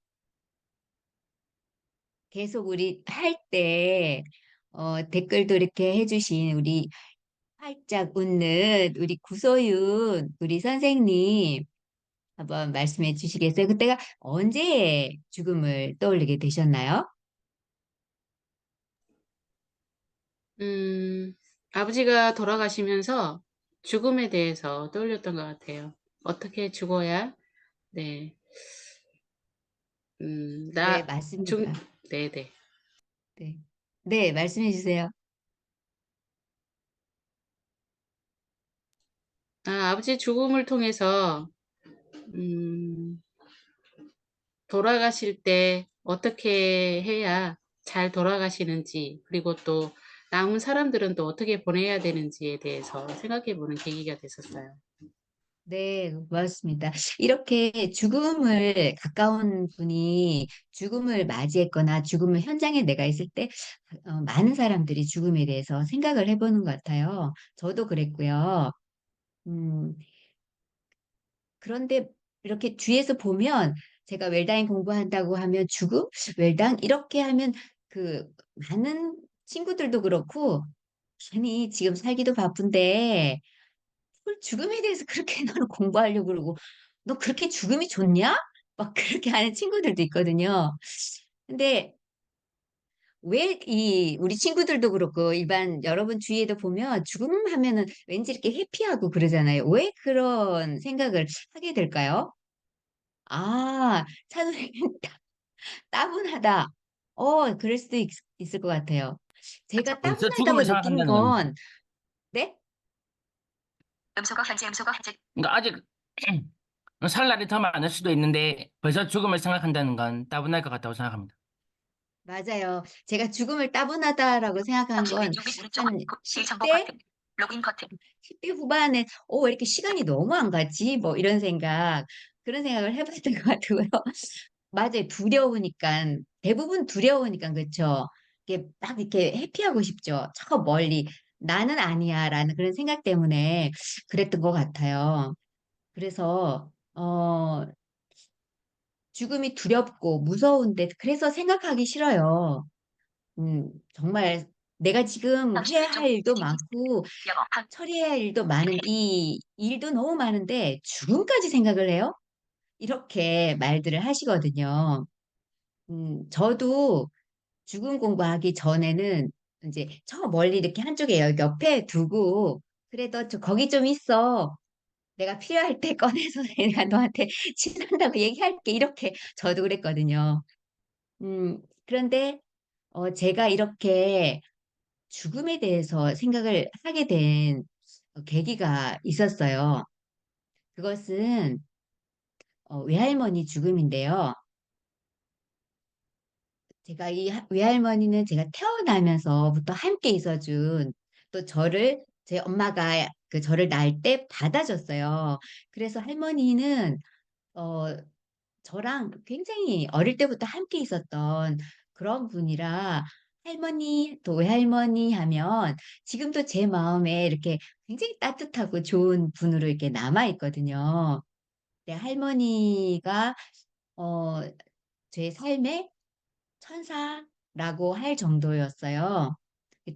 계속 우리 할 때 댓글도 이렇게 해주신 우리 활짝 웃는 우리 구소윤, 우리 선생님 한번 말씀해 주시겠어요? 그때가 언제 죽음을 떠올리게 되셨나요? 아버지가 돌아가시면서 죽음에 대해서 떠올렸던 것 같아요. 어떻게 죽어야, 네, 네, 나, 맞습니다. 네네. 네. 네, 말씀해 주세요. 아버지 죽음을 통해서, 음, 돌아가실 때 어떻게 해야 잘 돌아가시는지, 그리고 또 남은 사람들은 또 어떻게 보내야 되는지에 대해서 생각해 보는 계기가 됐었어요. 네, 고맙습니다. 이렇게 죽음을 가까운 분이 죽음을 맞이했거나 죽음을 현장에 내가 있을 때 많은 사람들이 죽음에 대해서 생각을 해보는 것 같아요. 저도 그랬고요. 음, 그런데 이렇게 뒤에서 보면 제가 웰다잉 공부한다고 하면 죽음? 웰당? 이렇게 하면 그 많은 친구들도 그렇고 아니 지금 살기도 바쁜데 그걸 죽음에 대해서 그렇게 너는 공부하려고 그러고 너 그렇게 죽음이 좋냐? 막 그렇게 하는 친구들도 있거든요. 근데 왜 이 우리 친구들도 그렇고 일반 여러분 주위에도 보면 죽음 하면은 왠지 이렇게 회피하고 그러잖아요. 왜 그런 생각을 하게 될까요? 아, 찬우님 따분하다. 그럴 수도 있을 것 같아요. 제가 벌써 죽음을 따분하다고 느낀 생각한다는 겁니다. 건, 네? 그러니까 아직 살 날이 더 많을 수도 있는데 벌써 죽음을 생각한다는 건 따분할 것 같다고 생각합니다. 맞아요. 제가 죽음을 따분하다라고 생각한 건 한 10대? 10대 후반에, 왜 이렇게 시간이 너무 안 가지? 뭐 이런 생각, 그런 생각을 해봤던 것 같고요. 맞아요. 두려우니까, 대부분 두려우니까, 그렇죠. 이게 막 이렇게 회피하고 싶죠. 저 멀리. 나는 아니야. 라는 그런 생각 때문에 그랬던 것 같아요. 그래서, 죽음이 두렵고 무서운데, 그래서 생각하기 싫어요. 정말 내가 지금 해야 할 일도 많고 처리해야 할 일도 많은 이 일도 너무 많은데 죽음까지 생각을 해요? 이렇게 말들을 하시거든요. 저도 죽음 공부하기 전에는 이제 저 멀리 이렇게 한쪽에 옆에 두고 그래도 거기 좀 있어. 내가 필요할 때 꺼내서 내가 너한테 친한다고 얘기할게. 이렇게 저도 그랬거든요. 그런데 제가 이렇게 죽음에 대해서 생각을 하게 된 계기가 있었어요. 그것은 외할머니 죽음인데요. 제가 이 외할머니는 제가 태어나면서부터 함께 있어준 또 제 엄마가 그 저를 낳을 때 받아줬어요. 그래서 할머니는 어, 저랑 굉장히 어릴 때부터 함께 있었던 그런 분이라 할머니 또 외할머니 하면 지금도 제 마음에 이렇게 굉장히 따뜻하고 좋은 분으로 이렇게 남아 있거든요. 네, 할머니가 어, 제 삶의 천사라고 할 정도였어요.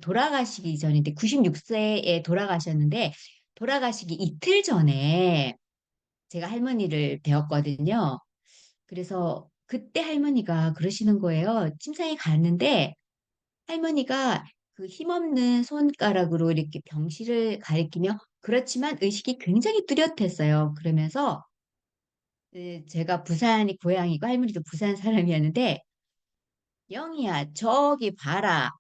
돌아가시기 전인데 96세에 돌아가셨는데 돌아가시기 이틀 전에 제가 할머니를 뵈었거든요. 그래서 그때 할머니가 그러시는 거예요. 침상에 갔는데 할머니가 그 힘없는 손가락으로 이렇게 병실을 가리키며 그렇지만 의식이 굉장히 뚜렷했어요. 그러면서 제가 부산이 고향이고 할머니도 부산 사람이었는데 영희야 저기 봐라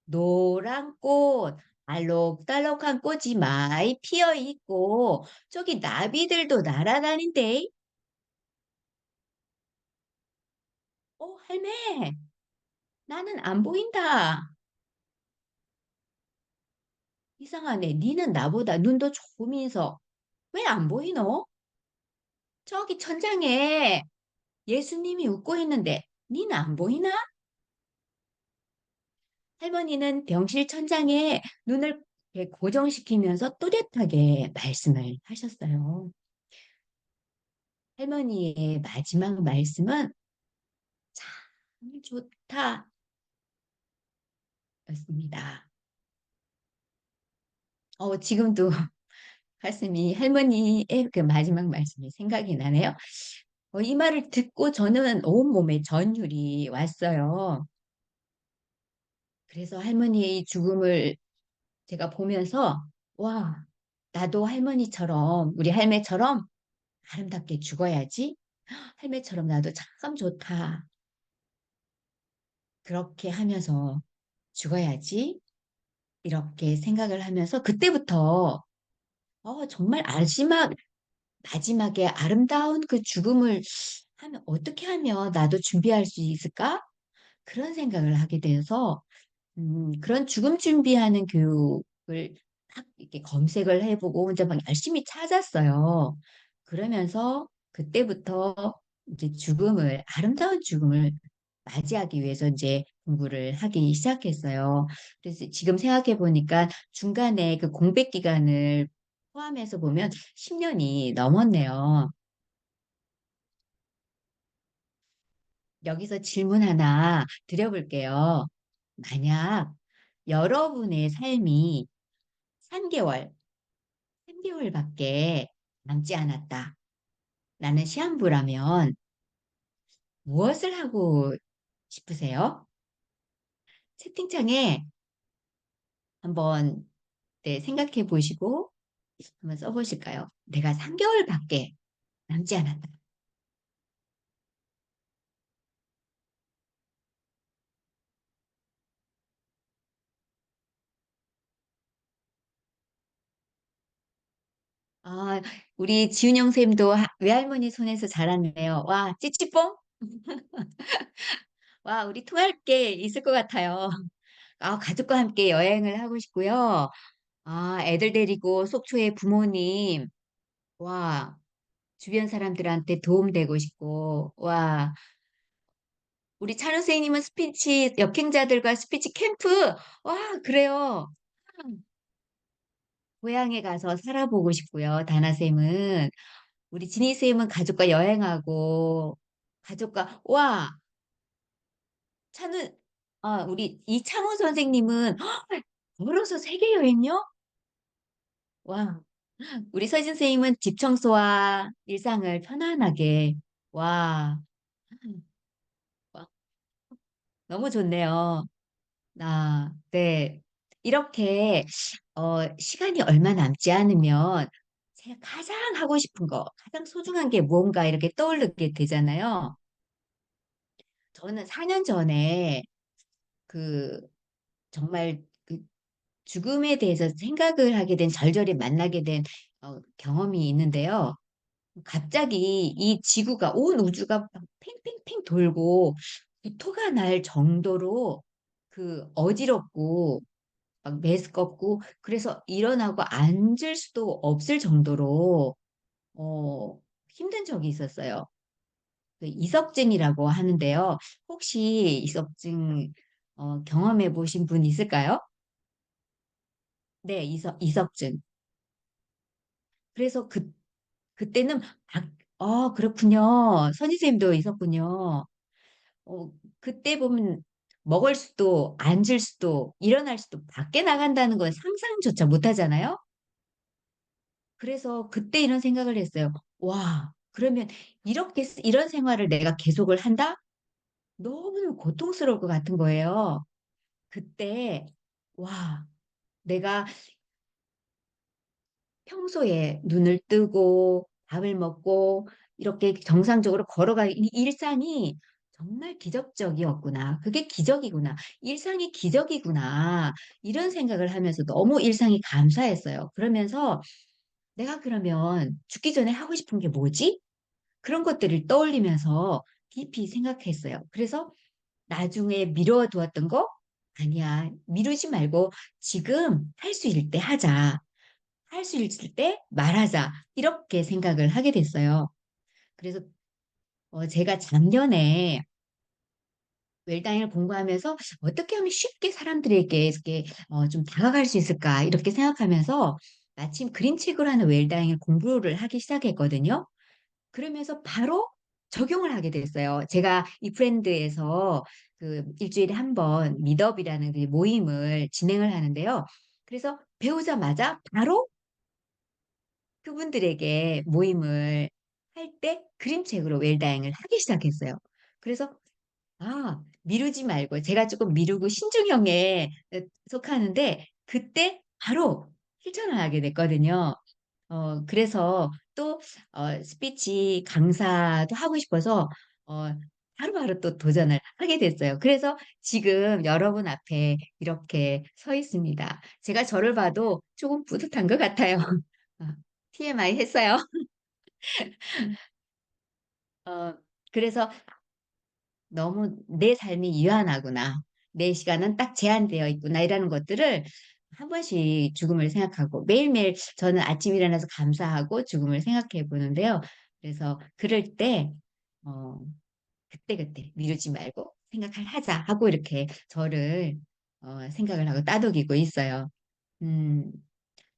노란 꽃 알록달록한 꽃이 많이 피어 있고 저기 나비들도 날아다닌대. 할매 나는 안 보인다. 이상하네. 니는 나보다 눈도 조금이서 왜 안 보이노? 저기 천장에 예수님이 웃고 있는데 니는 안 보이나? 할머니는 병실 천장에 눈을 이렇게 고정시키면서 또렷하게 말씀을 하셨어요. 할머니의 마지막 말씀은 참 좋다 였습니다. 지금도 가슴이 할머니의 그 마지막 말씀이 생각이 나네요. 이 말을 듣고 저는 온몸에 전율이 왔어요. 그래서 할머니의 죽음을 제가 보면서, 와, 나도 할머니처럼, 우리 할매처럼 아름답게 죽어야지. 할매처럼 나도 참 좋다. 그렇게 하면서 죽어야지. 이렇게 생각을 하면서 그때부터 정말 마지막에 아름다운 그 죽음을 하면 어떻게 하면 나도 준비할 수 있을까? 그런 생각을 하게 돼서 그런 죽음 준비하는 교육을 막 이렇게 검색을 해보고 혼자 막 열심히 찾았어요. 그러면서 그때부터 이제 아름다운 죽음을 맞이하기 위해서 이제 공부를 하기 시작했어요. 그래서 지금 생각해 보니까 중간에 그 공백 기간을 포함해서 보면 10년이 넘었네요. 여기서 질문 하나 드려볼게요. 만약 여러분의 삶이 3개월, 3개월밖에 남지 않았다. 라는 시한부라면 무엇을 하고 싶으세요? 채팅창에 한번 네, 생각해 보시고 한번 써보실까요? 내가 3개월밖에 남지 않았다. 아, 우리 지은영 쌤도 외할머니 손에서 자랐네요. 와, 찌찌뽕? 와, 우리 통할 게 있을 것 같아요. 가족과 함께 여행을 하고 싶고요. 애들 데리고 속초의 부모님, 와, 주변 사람들한테 도움되고 싶고, 와, 우리 찬우 선생님은 스피치, 역행자들과 스피치 캠프, 와, 그래요. 고향에 가서 살아보고 싶고요. 다나 쌤은. 우리 지니 쌤은 가족과 여행하고, 와, 찬우, 우리 이창호 선생님은 걸어서 세계 여행요? 와, 우리 서진 선생님은 집 청소와 일상을 편안하게, 와, 와, 너무 좋네요. 네. 이렇게, 시간이 얼마 남지 않으면 제가 가장 하고 싶은 거, 가장 소중한 게 무언가 이렇게 떠오르게 되잖아요. 저는 4년 전에 그, 정말 그 죽음에 대해서 생각을 하게 된 절절히 만나게 된 경험이 있는데요. 갑자기 이 지구가, 온 우주가 막 팽팽팽 돌고 구토가 날 정도로 그 어지럽고 막 메스껍고 그래서 일어나고 앉을 수도 없을 정도로 어, 힘든 적이 있었어요. 그 이석증이라고 하는데요. 혹시 이석증 경험해 보신 분 있을까요? 네, 이석증. 그래서 그때는 그렇군요. 선생님도 있었군요. 그때 보면 먹을 수도 앉을 수도 일어날 수도 밖에 나간다는 건 상상조차 못 하잖아요. 그래서 그때 이런 생각을 했어요. 와, 그러면 이런 생활을 내가 계속을 한다? 너무 고통스러울 것 같은 거예요. 그때, 와, 내가 평소에 눈을 뜨고 밥을 먹고 이렇게 정상적으로 걸어가는 이 일상이 정말 기적적이었구나. 그게 기적이구나. 일상이 기적이구나. 이런 생각을 하면서 너무 일상이 감사했어요. 그러면서 내가 그러면 죽기 전에 하고 싶은 게 뭐지? 그런 것들을 떠올리면서 깊이 생각했어요. 그래서 나중에 미뤄두었던 거? 아니야. 미루지 말고 지금 할 수 있을 때 하자. 할 수 있을 때 말하자. 이렇게 생각을 하게 됐어요. 그래서 제가 작년에 웰다잉을 공부하면서 어떻게 하면 쉽게 사람들에게 이렇게 좀 다가갈 수 있을까 이렇게 생각하면서 마침 그림책으로 하는 웰다잉을 공부를 하기 시작했거든요. 그러면서 바로 적용을 하게 됐어요. 제가 이 브랜드에서 그 일주일에 한 번 미더이라는 그 모임을 진행을 하는데요. 그래서 배우자마자 바로 그분들에게 모임을 할 때 그림책으로 웰다잉을 하기 시작했어요. 그래서 미루지 말고 제가 조금 미루고 신중형에 속하는데 그때 바로 실천을 하게 됐거든요. 그래서 또 스피치 강사도 하고 싶어서 어, 바로바로 또 도전을 하게 됐어요. 그래서 지금 여러분 앞에 이렇게 서 있습니다. 제가 저를 봐도 조금 뿌듯한 것 같아요. 어, TMI 했어요. 어, 그래서 너무 내 삶이 유한하구나. 내 시간은 딱 제한되어 있구나. 이라는 것들을 한 번씩 죽음을 생각하고 매일매일 저는 아침 일어나서 감사하고 죽음을 생각해 보는데요. 그래서 그럴 때, 어, 그때그때 미루지 말고 생각을 하자 하고 이렇게 저를 생각을 하고 따돌리고 있어요. 음,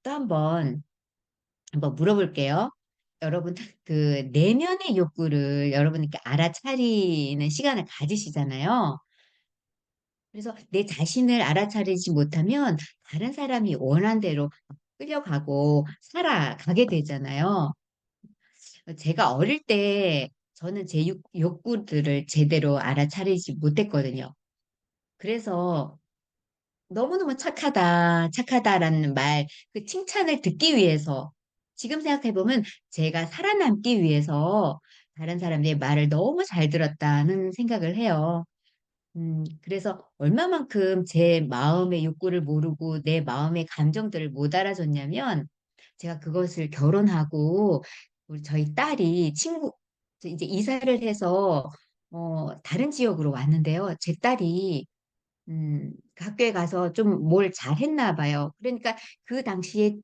또 한번 물어볼게요. 여러분, 그 내면의 욕구를 여러분이 렇게 알아차리는 시간을 가지시잖아요. 그래서 내 자신을 알아차리지 못하면 다른 사람이 원한 대로 끌려가고 살아가게 되잖아요. 제가 어릴 때 저는 제 욕구들을 제대로 알아차리지 못했거든요. 그래서 너무너무 착하다, 착하다라는 말, 그 칭찬을 듣기 위해서, 지금 생각해보면 제가 살아남기 위해서 다른 사람들의 말을 너무 잘 들었다는 생각을 해요. 그래서 얼마만큼 제 마음의 욕구를 모르고 내 마음의 감정들을 못 알아줬냐면, 제가 그것을 결혼하고, 우리 저희 딸이 이제 이사를 해서, 다른 지역으로 왔는데요. 제 딸이 그 학교에 가서 좀 뭘 잘했나 봐요. 그러니까 그 당시에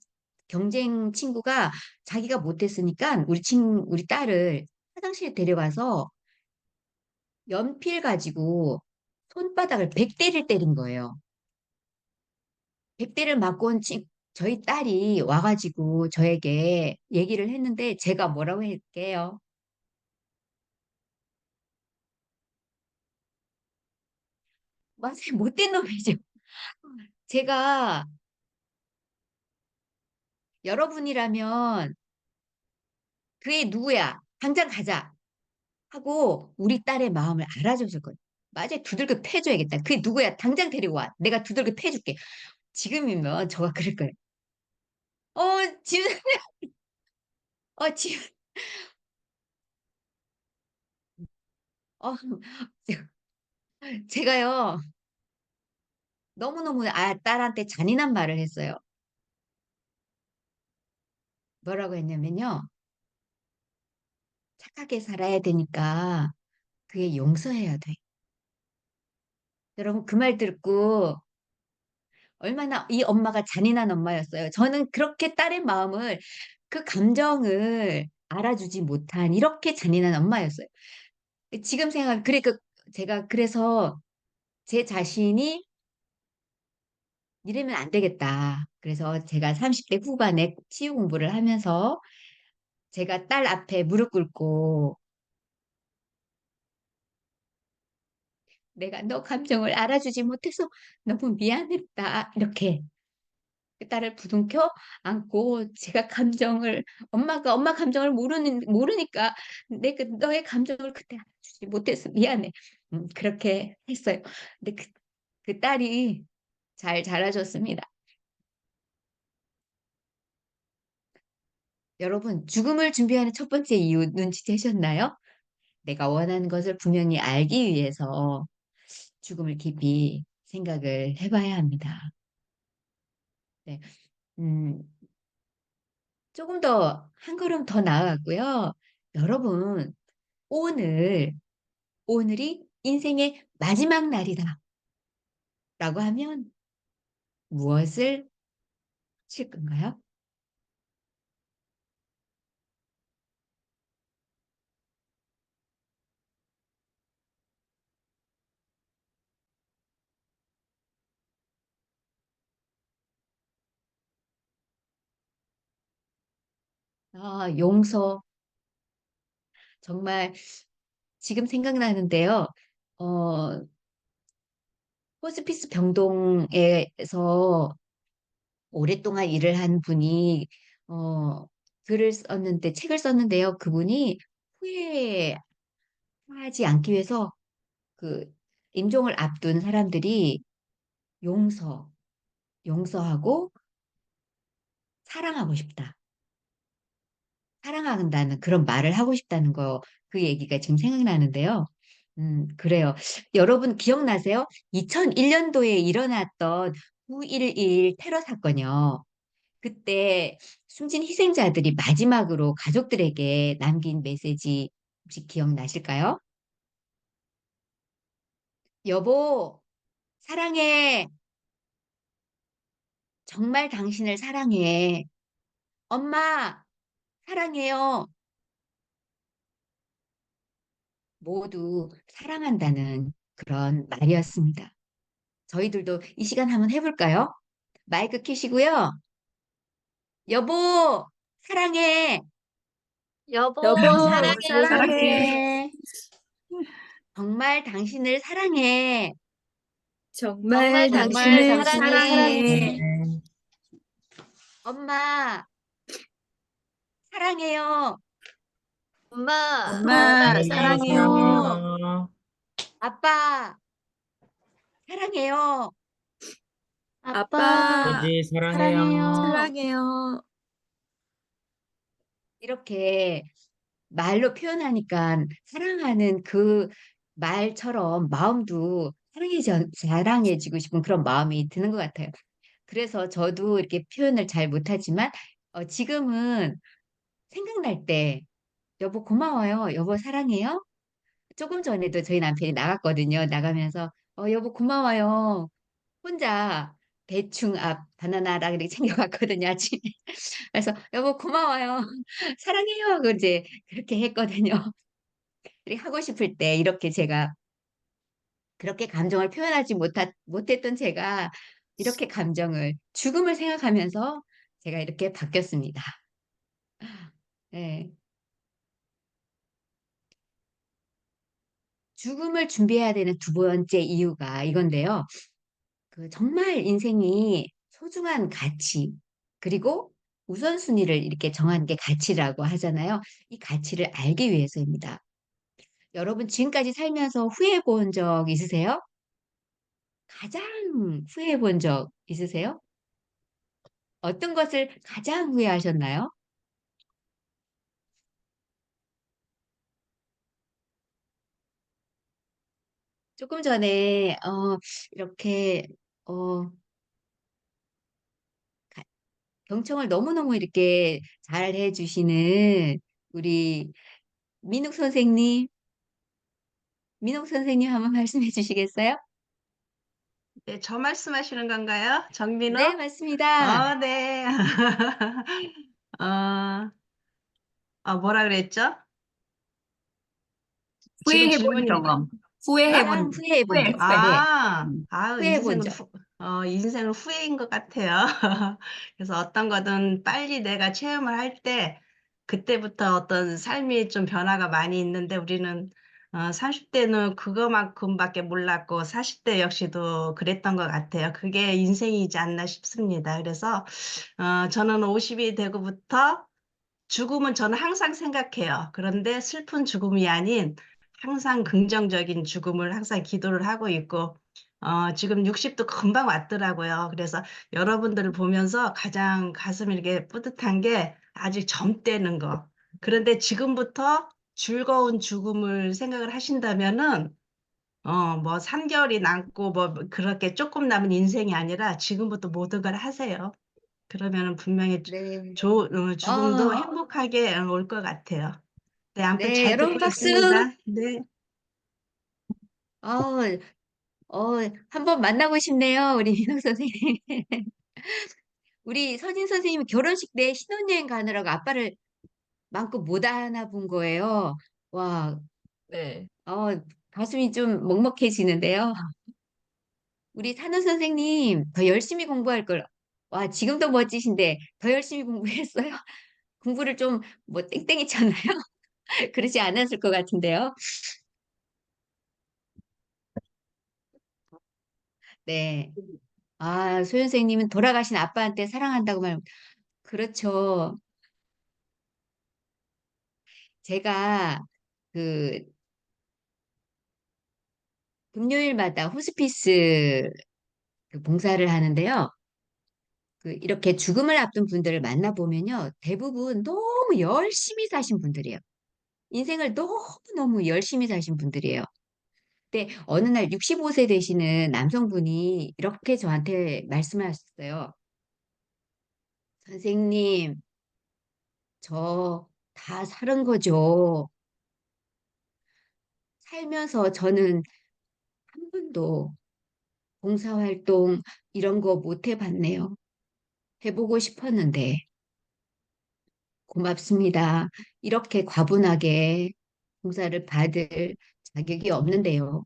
경쟁 친구가 자기가 못했으니까 우리 딸을 화장실에 데려가서 연필 가지고 손바닥을 100대를 때린 거예요. 100대를 맞고 온 저희 딸이 와가지고 저에게 얘기를 했는데 제가 뭐라고 할게요? 맞아요. 못된 놈이죠. 제가 여러분이라면 그게 누구야? 당장 가자. 하고 우리 딸의 마음을 알아줬을 거예요. 맞아, 두들겨 패줘야겠다. 그게 누구야? 당장 데리고 와. 내가 두들겨 패줄게. 지금이면 저가 그럴 거예요. 어, 지금, 지금, 어, 제가요, 너무너무 딸한테 잔인한 말을 했어요. 뭐라고 했냐면요. 착하게 살아야 되니까 그게 용서해야 돼. 여러분, 그 말 듣고 얼마나 이 엄마가 잔인한 엄마였어요. 저는 그렇게 딸의 마음을, 그 감정을 알아주지 못한 이렇게 잔인한 엄마였어요. 지금 생각, 제가 그래서 제 자신이 이러면 안 되겠다. 그래서 제가 30대 후반에 치유 공부를 하면서 제가 딸 앞에 무릎 꿇고 내가 너 감정을 알아주지 못해서 너무 미안했다. 이렇게 그 딸을 부둥켜 안고 제가 엄마 감정을 모르니까 너의 감정을 그때 알아주지 못해서 미안해. 그렇게 했어요. 근데 그 딸이 잘 자라줬습니다. 여러분, 죽음을 준비하는 첫 번째 이유 눈치채셨나요? 내가 원하는 것을 분명히 알기 위해서 죽음을 깊이 생각을 해봐야 합니다. 네. 음, 조금 더, 한 걸음 더 나아갔고요. 여러분, 오늘, 오늘이 인생의 마지막 날이다. 라고 하면 무엇을 칠 건가요? 용서. 정말 지금 생각나는데요. 어, 호스피스 병동에서 오랫동안 일을 한 분이 글을 썼는데 책을 썼는데요. 그분이 후회하지 않기 위해서 그 임종을 앞둔 사람들이 용서하고 사랑하고 싶다. 사랑한다는 그런 말을 하고 싶다는 거, 그 얘기가 지금 생각나는데요. 그래요. 여러분 기억나세요? 2001년도에 일어났던 9.11 테러 사건이요. 그때 숨진 희생자들이 마지막으로 가족들에게 남긴 메시지 혹시 기억나실까요? 여보, 사랑해. 정말 당신을 사랑해. 엄마, 사랑해요. 모두 사랑한다는 그런 말이었습니다. 저희들도 이 시간 한번 해볼까요? 마이크 켜시고요. 여보, 사랑해. 여보, 여보, 사랑해. 사랑해. 정말 당신을 사랑해. 정말 정말 당신을 당신을 사랑해. 엄마, 사랑해요. 엄마, 엄마, 사랑해. 사랑해요. 아빠, 사랑해요. 아빠, 아버지 사랑해요. 사랑해요. 이렇게 말로 표현하니까 사랑하는 그 말처럼 마음도 사랑해지고 싶은 그런 마음이 드는 것 같아요. 그래서 저도 이렇게 표현을 잘 못하지만 지금은 생각날 때 여보 고마워요. 여보 사랑해요. 조금 전에도 저희 남편이 나갔거든요. 나가면서 여보 고마워요. 혼자 대충 앞 바나나랑 이렇게 챙겨갔거든요. 아침에. 그래서 여보 고마워요. 사랑해요. 하고 이제 그렇게 했거든요. 이렇게 하고 싶을 때 이렇게 제가 그렇게 감정을 표현하지 못했던 제가 이렇게 감정을 죽음을 생각하면서 제가 이렇게 바뀌었습니다. 네. 죽음을 준비해야 되는 두 번째 이유가 이건데요. 그 정말 인생이 소중한 가치, 그리고 우선순위를 이렇게 정하는 게 가치라고 하잖아요. 이 가치를 알기 위해서입니다. 여러분 지금까지 살면서 후회해 본 적 있으세요? 가장 후회해 본 적 있으세요? 어떤 것을 가장 후회하셨나요? 조금 전에 이렇게 어, 가- 경청을 너무너무 이렇게 잘 해주시는 우리 민욱 선생님, 민욱 선생님 한번 말씀해 주시겠어요? 네, 저 말씀하시는 건가요? 정민호? 네, 맞습니다. 네. 어, 뭐라 그랬죠? 지금 후회해본 질문이, 경험. 가장 후회해본 후회해 본 후회, 적. 후회. 네, 후회해 본 인생은, 적. 인생은 후회인 것 같아요. 그래서 어떤 거든 빨리 내가 체험을 할 때, 그때부터 어떤 삶이 좀 변화가 많이 있는데, 우리는, 30대는 그거만큼밖에 몰랐고, 40대 역시도 그랬던 것 같아요. 그게 인생이지 않나 싶습니다. 그래서, 저는 50이 되고부터 죽음은 저는 항상 생각해요. 그런데 슬픈 죽음이 아닌 항상 긍정적인 죽음을 항상 기도를 하고 있고, 지금 60도 금방 왔더라고요. 그래서 여러분들을 보면서 가장 가슴이 이렇게 뿌듯한 게 아직 젊다는 거. 그런데 지금부터 즐거운 죽음을 생각을 하신다면은, 뭐 3개월이 남고 뭐 그렇게 조금 남은 인생이 아니라 지금부터 모든 걸 하세요. 그러면은 분명히 네. 죽음도 아, 행복하게 올 것 같아요. 네, 아무튼 네, 잘 여러분 듣고 박수. 있습니다. 네. 어, 한번 만나고 싶네요, 우리 민호 선생님. 우리 서진 선생님이 결혼식 때 신혼여행 가느라고 아빠를 마음껏 못 안아본 거예요. 와, 네. 가슴이 좀 먹먹해지는데요. 우리 산호 선생님 더 열심히 공부할 걸. 와, 지금도 멋지신데 더 열심히 공부했어요. 공부를 좀 뭐 땡땡이 쳤나요? 그러지 않았을 것 같은데요. 네. 아, 소 선생님은 돌아가신 아빠한테 사랑한다고 말, 그렇죠. 제가 그 금요일마다 호스피스 그 봉사를 하는데요. 그 이렇게 죽음을 앞둔 분들을 만나보면요. 대부분 너무 열심히 사신 분들이에요. 인생을 너무너무 열심히 사신 분들이에요. 근데 어느 날 65세 되시는 남성분이 이렇게 저한테 말씀하셨어요. 선생님, 저 다 살은 거죠. 살면서 저는 한 번도 봉사활동 이런 거 못 해봤네요. 해보고 싶었는데 고맙습니다. 이렇게 과분하게 봉사를 받을 자격이 없는데요.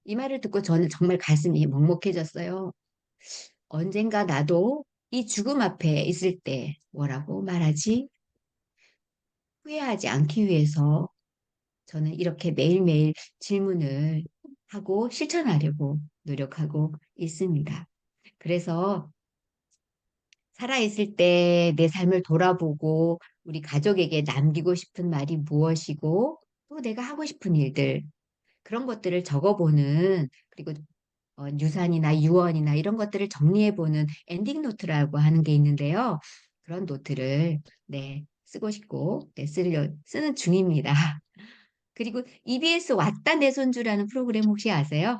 이 말을 듣고 저는 정말 가슴이 먹먹해졌어요. 언젠가 나도 이 죽음 앞에 있을 때 뭐라고 말하지? 후회하지 않기 위해서 저는 이렇게 매일매일 질문을 하고 실천하려고 노력하고 있습니다. 그래서 살아있을 때 내 삶을 돌아보고 우리 가족에게 남기고 싶은 말이 무엇이고 또 내가 하고 싶은 일들 그런 것들을 적어보는 그리고 유산이나 유언이나 이런 것들을 정리해보는 엔딩 노트라고 하는 게 있는데요. 그런 노트를 네, 쓰고 싶고 네, 쓰는 중입니다. 그리고 EBS 왔다 내 손주라는 프로그램 혹시 아세요?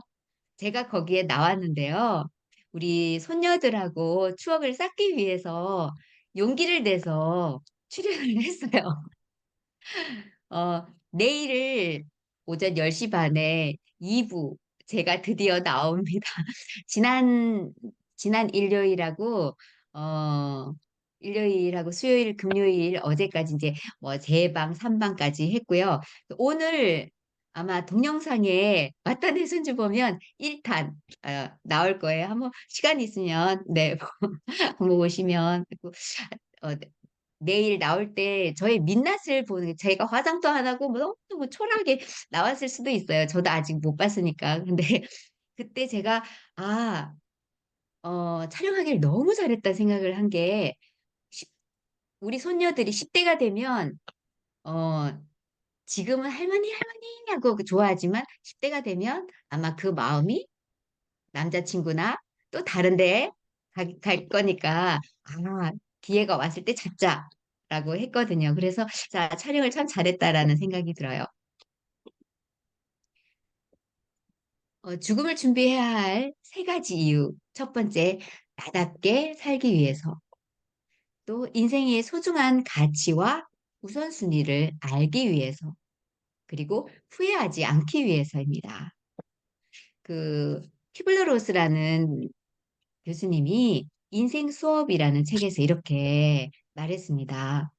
제가 거기에 나왔는데요. 우리 손녀들하고 추억을 쌓기 위해서 용기를 내서 출연을 했어요. 내일 오전 10시 반에 2부 제가 드디어 나옵니다. 지난, 지난 일요일하고 수요일, 금요일, 어제까지 이제 뭐 재방, 3방까지 했고요. 오늘 아마 동영상에 맞다 내 손주 보면 1탄 나올 거예요. 한번 시간 있으면 네, 한번 보시면 그리고 어, 내일 나올 때 저의 민낯을 보는 게 제가 화장도 안 하고 뭐 너무 초라하게 나왔을 수도 있어요. 저도 아직 못 봤으니까. 근데 그때 제가 아, 촬영하기를 너무 잘했다 생각을 한 게 우리 손녀들이 10대가 되면 어, 지금은 할머니 할머니 하고 좋아하지만 10대가 되면 아마 그 마음이 남자친구나 또 다른 데에 갈 거니까 아, 기회가 왔을 때 잡자라고 했거든요. 그래서 자, 촬영을 참 잘했다라는 생각이 들어요. 죽음을 준비해야 할 세 가지 이유. 첫 번째, 나답게 살기 위해서. 또 인생의 소중한 가치와 우선순위를 알기 위해서. 그리고 후회하지 않기 위해서입니다. 그 큐블러 로스라는 교수님이 인생 수업이라는 책에서 이렇게 말했습니다.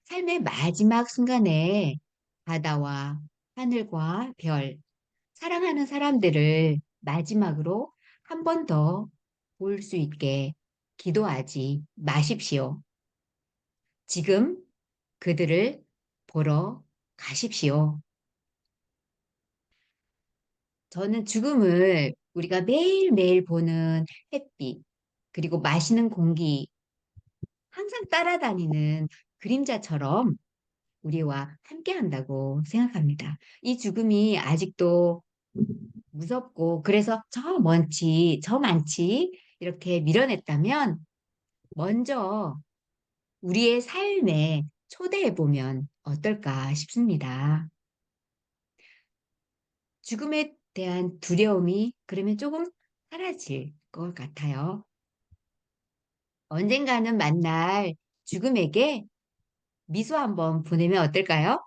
삶의 마지막 순간에 바다와 하늘과 별, 사랑하는 사람들을 마지막으로 한 번 더 볼 수 있게 기도하지 마십시오. 지금 그들을 보러 가십시오. 저는 죽음을 우리가 매일매일 보는 햇빛, 그리고 마시는 공기, 항상 따라다니는 그림자처럼 우리와 함께 한다고 생각합니다. 이 죽음이 아직도 무섭고, 그래서 저 많지, 이렇게 밀어냈다면, 먼저 우리의 삶에 초대해보면 어떨까 싶습니다. 죽음에 대한 두려움이 그러면 조금 사라질 것 같아요. 언젠가는 만날 죽음에게 미소 한번 보내면 어떨까요?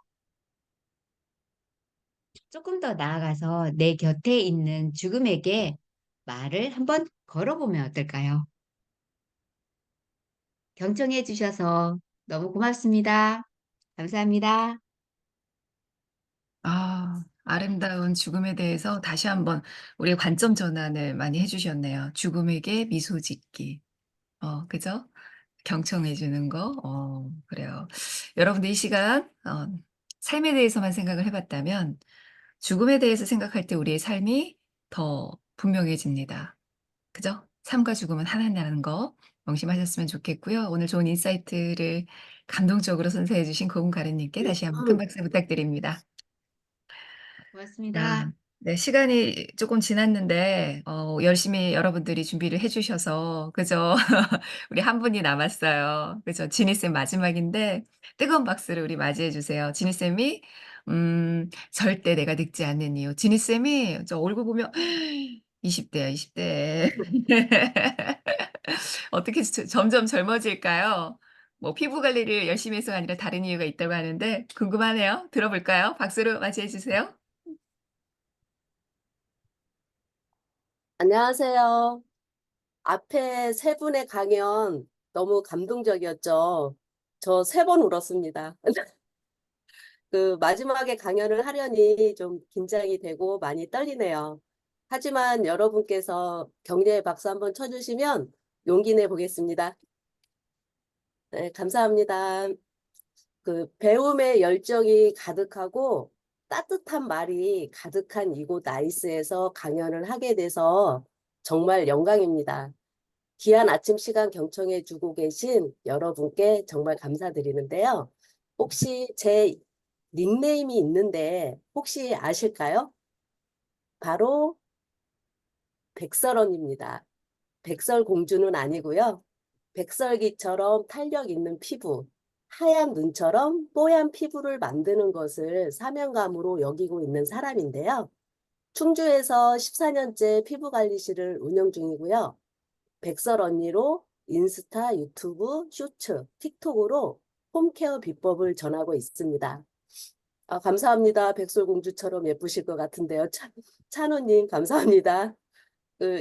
조금 더 나아가서 내 곁에 있는 죽음에게 말을 한번 걸어보면 어떨까요? 경청해 주셔서 너무 고맙습니다. 감사합니다. 아름다운 죽음에 대해서 다시 한번 우리의 관점 전환을 많이 해주셨네요. 죽음에게 미소 짓기. 그죠? 경청해 주는 거. 그래요. 여러분들 이 시간, 삶에 대해서만 생각을 해봤다면, 죽음에 대해서 생각할 때 우리의 삶이 더 분명해집니다. 그죠? 삶과 죽음은 하나라는 거 명심하셨으면 좋겠고요. 오늘 좋은 인사이트를 감동적으로 선사해 주신 고은가르님께 다시 한번 큰 박수 부탁드립니다. 고맙습니다. 아, 네, 시간이 조금 지났는데 열심히 여러분들이 준비를 해 주셔서 그죠? 우리 한 분이 남았어요. 그죠? 지니 쌤 마지막인데 뜨거운 박수로 우리 맞이해 주세요. 지니 쌤이 절대 내가 늙지 않는 이유. 지니 쌤이 저 얼굴 보면 20 대야, 20 대. 어떻게 점점 젊어질까요? 뭐 피부 관리를 열심히 해서가 아니라 다른 이유가 있다고 하는데 궁금하네요. 들어볼까요? 박수로 맞이해 주세요. 안녕하세요. 앞에 세 분의 강연 너무 감동적이었죠. 저 3번 울었습니다. 그 마지막에 강연을 하려니 좀 긴장이 되고 많이 떨리네요. 하지만 여러분께서 격려의 박수 한번 쳐주시면 용기 내 보겠습니다. 네, 감사합니다. 그 배움의 열정이 가득하고 따뜻한 말이 가득한 이곳 나이스에서 강연을 하게 돼서 정말 영광입니다. 귀한 아침 시간 경청해 주고 계신 여러분께 정말 감사드리는데요. 혹시 제 닉네임이 있는데 혹시 아실까요? 바로 백설언입니다. 백설공주는 아니고요. 백설기처럼 탄력 있는 피부, 하얀 눈처럼 뽀얀 피부를 만드는 것을 사명감으로 여기고 있는 사람인데요. 충주에서 14년째 피부관리실을 운영 중이고요. 백설 언니로 인스타, 유튜브, 쇼츠, 틱톡으로 홈케어 비법을 전하고 있습니다. 감사합니다. 백설공주처럼 예쁘실 것 같은데요. 찬우님 감사합니다.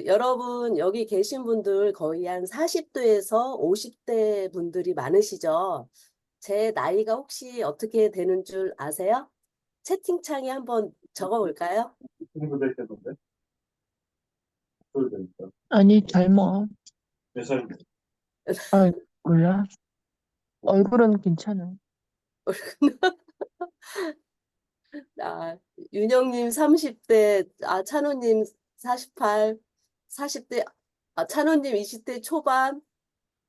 여러분 여기 계신 분들 거의 한 40대에서 50대 분들이 많으시죠? 제 나이가 혹시 어떻게 되는 줄 아세요? 채팅창에 한번 적어볼까요? 아니, 젊어. 아, 몰라. 얼굴은 괜찮아. 윤영님 30대, 찬호님 48, 40대, 찬호님 20대 초반,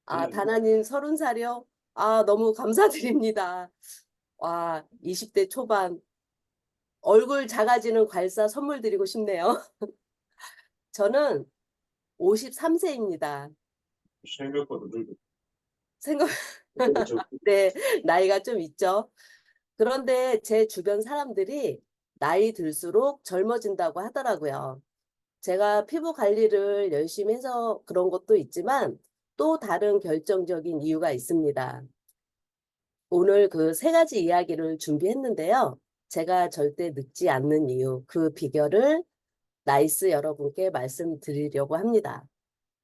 다나님 30살이요. 너무 감사드립니다. 와, 20대 초반. 얼굴 작아지는 괄사 선물 드리고 싶네요. 저는 53세입니다. 생각보다 늙어. 네, 나이가 좀 있죠. 그런데 제 주변 사람들이 나이 들수록 젊어진다고 하더라고요. 제가 피부 관리를 열심히 해서 그런 것도 있지만 또 다른 결정적인 이유가 있습니다. 오늘 그 3가지 이야기를 준비했는데요. 제가 절대 늙지 않는 이유, 그 비결을 나이스 여러분께 말씀드리려고 합니다.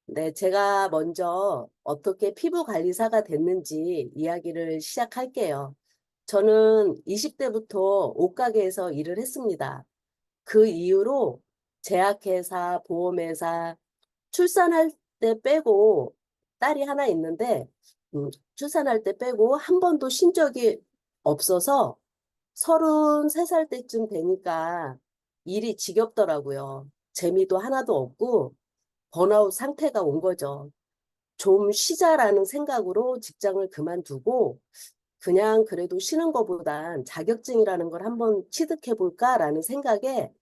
네, 제가 먼저 어떻게 피부 관리사가 됐는지 이야기를 시작할게요. 저는 20대부터 옷가게에서 일을 했습니다. 그 이후로 제약회사, 보험회사, 출산할 때 빼고 딸이 하나 있는데 출산할 때 빼고 한 번도 쉰 적이 없어서 33살 때쯤 되니까 일이 지겹더라고요. 재미도 하나도 없고 번아웃 상태가 온 거죠. 좀 쉬자라는 생각으로 직장을 그만두고 그냥 그래도 쉬는 것보단 자격증이라는 걸 한번 취득해볼까라는 생각에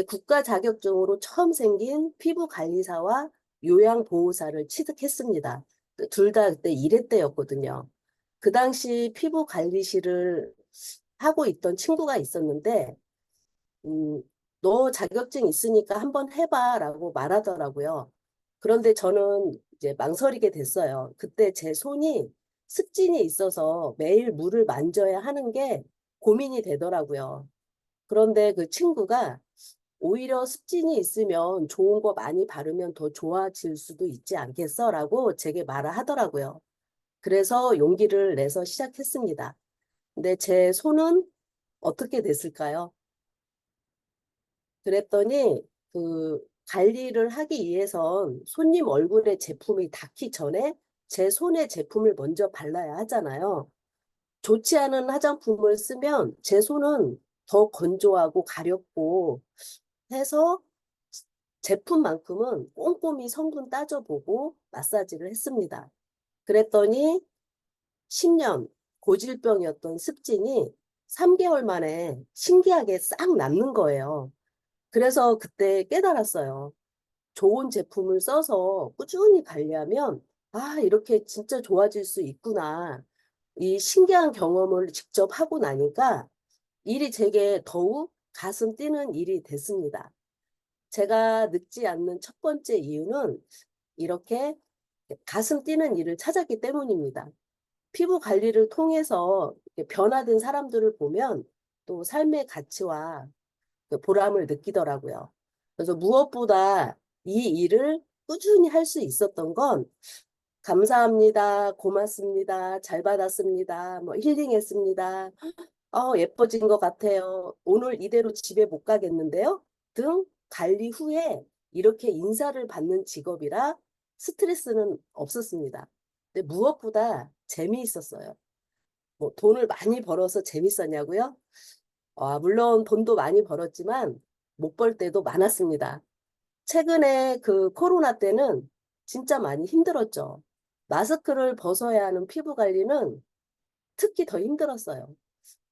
국가 자격증으로 처음 생긴 피부관리사와 요양보호사를 취득했습니다. 둘 다 그때 일회 때였거든요. 그 당시 피부관리실을 하고 있던 친구가 있었는데 너 자격증 있으니까 한번 해봐라고 말하더라고요. 그런데 저는 이제 망설이게 됐어요. 그때 제 손이 습진이 있어서 매일 물을 만져야 하는 게 고민이 되더라고요. 그런데 그 친구가 오히려 습진이 있으면 좋은 거 많이 바르면 더 좋아질 수도 있지 않겠어? 라고 제게 말을 하더라고요. 그래서 용기를 내서 시작했습니다. 근데 제 손은 어떻게 됐을까요? 그랬더니 그 관리를 하기 위해선 손님 얼굴에 제품이 닿기 전에 제 손에 제품을 먼저 발라야 하잖아요. 좋지 않은 화장품을 쓰면 제 손은 더 건조하고 가렵고 해서 제품만큼은 꼼꼼히 성분 따져보고 마사지를 했습니다. 그랬더니 10년 고질병이었던 습진이 3개월 만에 신기하게 싹 낫는 거예요. 그래서 그때 깨달았어요. 좋은 제품을 써서 꾸준히 관리하면 아, 이렇게 진짜 좋아질 수 있구나. 이 신기한 경험을 직접 하고 나니까 일이 제게 더욱 가슴 뛰는 일이 됐습니다. 제가 늙지 않는 첫 번째 이유는 이렇게 가슴 뛰는 일을 찾았기 때문입니다. 피부 관리를 통해서 변화된 사람들을 보면 또 삶의 가치와 그 보람을 느끼더라고요. 그래서 무엇보다 이 일을 꾸준히 할 수 있었던 건 감사합니다, 고맙습니다, 잘 받았습니다, 뭐 힐링했습니다, 예뻐진 것 같아요, 오늘 이대로 집에 못 가겠는데요 등 관리 후에 이렇게 인사를 받는 직업이라 스트레스는 없었습니다. 근데 무엇보다 재미있었어요. 뭐 돈을 많이 벌어서 재밌었냐고요? 물론 돈도 많이 벌었지만 못 벌 때도 많았습니다. 최근에 그 코로나 때는 진짜 많이 힘들었죠. 마스크를 벗어야 하는 피부 관리는 특히 더 힘들었어요.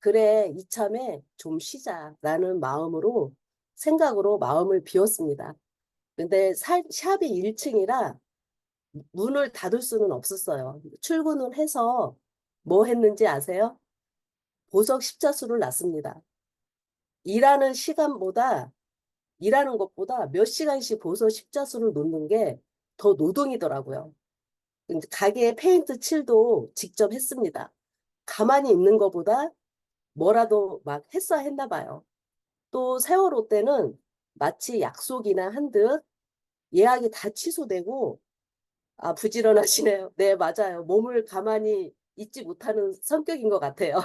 그래, 이참에 좀 쉬자라는 생각으로 마음을 비웠습니다. 근데 샵이 1층이라 문을 닫을 수는 없었어요. 출근을 해서 뭐 했는지 아세요? 보석 십자수를 놨습니다. 일하는 것보다 몇 시간씩 보석 십자수를 놓는 게 더 노동이더라고요. 이제 가게에 페인트 칠도 직접 했습니다. 가만히 있는 것보다 뭐라도 막 했나 봐요. 또 세월호 때는 마치 약속이나 한 듯 예약이 다 취소되고, 부지런하시네요. 네, 맞아요. 몸을 가만히 있지 못하는 성격인 것 같아요.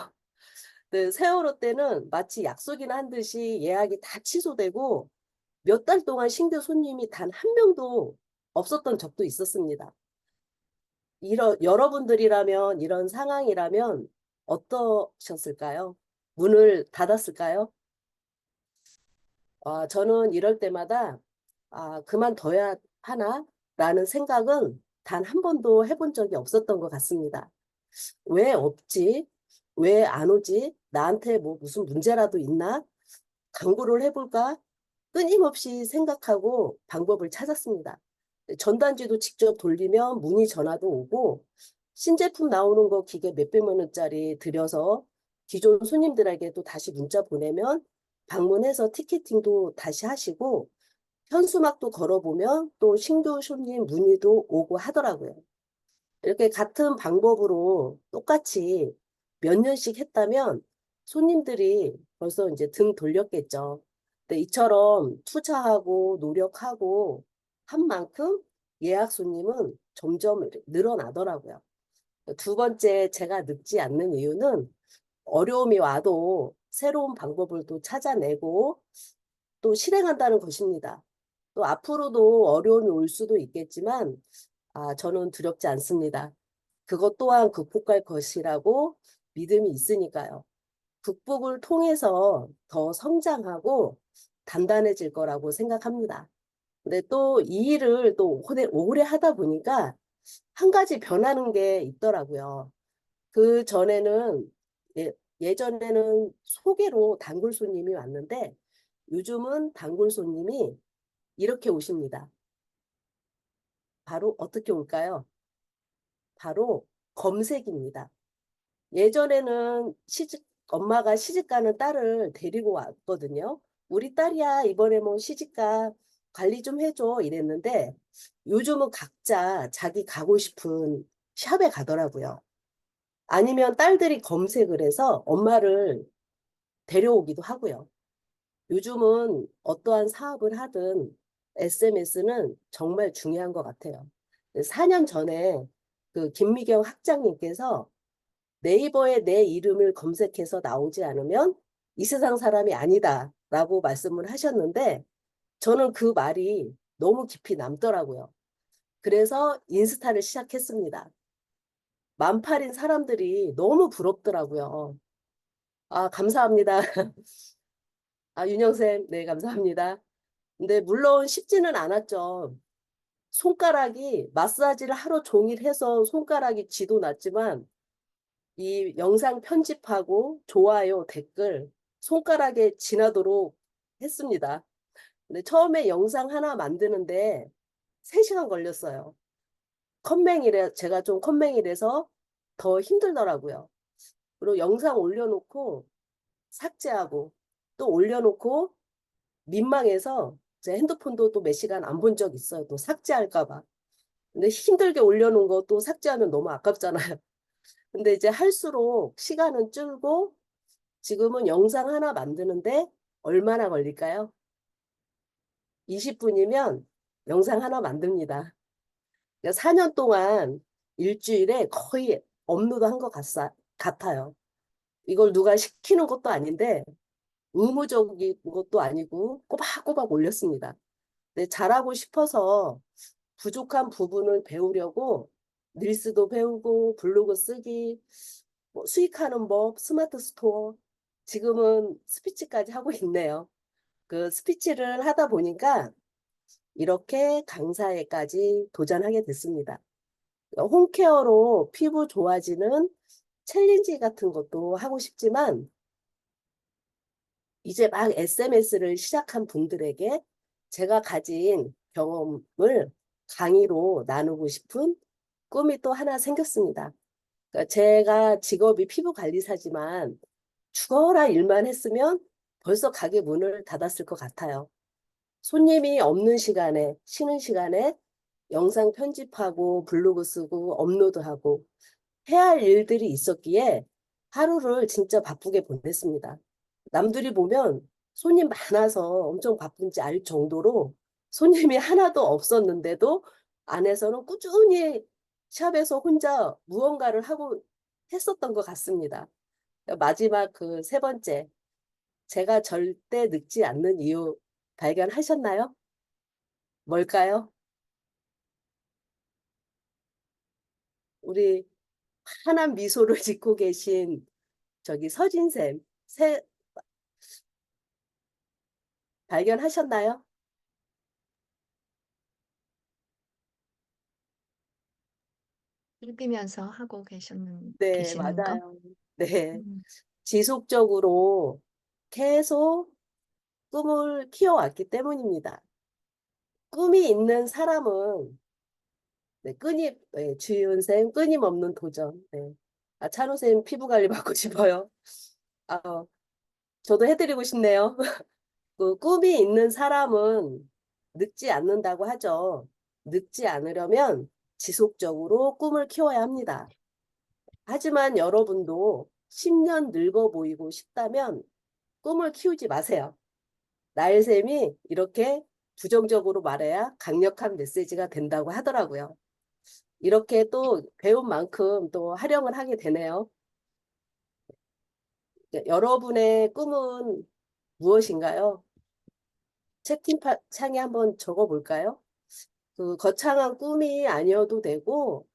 네, 세월호 때는 마치 약속이나 한 듯이 예약이 다 취소되고 몇 달 동안 신규 손님이 단 한 명도 없었던 적도 있었습니다. 여러분들이라면 이런 상황이라면 어떠셨을까요? 문을 닫았을까요? 저는 이럴 때마다 그만둬야 하나? 라는 생각은 단 한 번도 해본 적이 없었던 것 같습니다. 왜 없지? 왜 안 오지? 나한테 뭐 무슨 문제라도 있나? 광고를 해볼까? 끊임없이 생각하고 방법을 찾았습니다. 전단지도 직접 돌리면 문의 전화도 오고, 신제품 나오는 거 기계 몇백만 원짜리 들여서 기존 손님들에게도 다시 문자 보내면 방문해서 티켓팅도 다시 하시고, 현수막도 걸어보면 또 신규 손님 문의도 오고 하더라고요. 이렇게 같은 방법으로 똑같이 몇 년씩 했다면 손님들이 벌써 이제 등 돌렸겠죠. 근데 이처럼 투자하고 노력하고 한 만큼 예약 손님은 점점 늘어나더라고요. 두 번째, 제가 늙지 않는 이유는 어려움이 와도 새로운 방법을 또 찾아내고 또 실행한다는 것입니다. 또 앞으로도 어려움이 올 수도 있겠지만 저는 두렵지 않습니다. 그것 또한 극복할 것이라고 믿음이 있으니까요. 극복을 통해서 더 성장하고 단단해질 거라고 생각합니다. 근데 또 이 일을 또 오래 하다 보니까 한 가지 변하는 게 있더라고요. 그 전에는 예전에는 소개로 단골 손님이 왔는데 요즘은 단골 손님이 이렇게 오십니다. 바로 어떻게 올까요? 바로 검색입니다. 예전에는 엄마가 시집가는 딸을 데리고 왔거든요. 우리 딸이야, 이번에 뭐 시집가, 관리 좀 해줘 이랬는데 요즘은 각자 자기 가고 싶은 샵에 가더라고요. 아니면 딸들이 검색을 해서 엄마를 데려오기도 하고요. 요즘은 어떠한 사업을 하든 SNS는 정말 중요한 것 같아요. 4년 전에 그 김미경 학장님께서 네이버에 내 이름을 검색해서 나오지 않으면 이 세상 사람이 아니다라고 말씀을 하셨는데 저는 그 말이 너무 깊이 남더라고요. 그래서 인스타를 시작했습니다. 만팔인 사람들이 너무 부럽더라고요. 감사합니다. 윤영쌤, 네, 감사합니다. 근데 물론 쉽지는 않았죠. 손가락이 마사지를 하루 종일 해서 손가락이 쥐도 났지만 이 영상 편집하고 좋아요, 댓글 손가락에 지나도록 했습니다. 근데 처음에 영상 하나 만드는데 3시간 걸렸어요. 제가 좀 컴맹이라서 더 힘들더라고요. 그리고 영상 올려놓고 삭제하고 또 올려놓고 민망해서 제 핸드폰도 또 몇 시간 안 본 적 있어요. 또 삭제할까 봐. 근데 힘들게 올려놓은 거 또 삭제하면 너무 아깝잖아요. 근데 이제 할수록 시간은 줄고 지금은 영상 하나 만드는데 얼마나 걸릴까요? 20분이면 영상 하나 만듭니다. 4년 동안 일주일에 거의 업로드 한 것 같아요. 이걸 누가 시키는 것도 아닌데 의무적인 것도 아니고 꼬박꼬박 올렸습니다. 근데 잘하고 싶어서 부족한 부분을 배우려고 릴스도 배우고 블로그 쓰기, 뭐 수익하는 법, 스마트 스토어, 지금은 스피치까지 하고 있네요. 그 스피치를 하다 보니까 이렇게 강사에까지 도전하게 됐습니다. 홈케어로 피부 좋아지는 챌린지 같은 것도 하고 싶지만 이제 막 SNS를 시작한 분들에게 제가 가진 경험을 강의로 나누고 싶은 꿈이 또 하나 생겼습니다. 그러니까 제가 직업이 피부관리사지만 죽어라 일만 했으면 벌써 가게 문을 닫았을 것 같아요. 손님이 없는 시간에, 쉬는 시간에 영상 편집하고 블로그 쓰고 업로드하고 해야 할 일들이 있었기에 하루를 진짜 바쁘게 보냈습니다. 남들이 보면 손님 많아서 엄청 바쁜지 알 정도로 손님이 하나도 없었는데도 안에서는 꾸준히 샵에서 혼자 무언가를 하고 했었던 것 같습니다. 마지막 그 3번째, 제가 절대 늙지 않는 이유 발견하셨나요? 뭘까요? 우리 환한 미소를 짓고 계신 저기 서진쌤, 발견하셨나요? 읽으면서 하고 네, 계시는 거. 맞아요. 네. 음. 지속적으로 계속 꿈을 키워왔기 때문입니다. 꿈이 있는 사람은 네, 주윤쌤 끊임없는 도전. 네. 찬호쌤 피부관리 받고 싶어요. 아, 저도 해드리고 싶네요. 그 꿈이 있는 사람은 늙지 않는다고 하죠. 늙지 않으려면 지속적으로 꿈을 키워야 합니다. 하지만 여러분도 10년 늙어 보이고 싶다면 꿈을 키우지 마세요. 나일쌤이 이렇게 부정적으로 말해야 강력한 메시지가 된다고 하더라고요. 이렇게 또 배운 만큼 또 활용을 하게 되네요. 여러분의 꿈은 무엇인가요? 채팅창에 한번 적어볼까요? 그 거창한 꿈이 아니어도 되고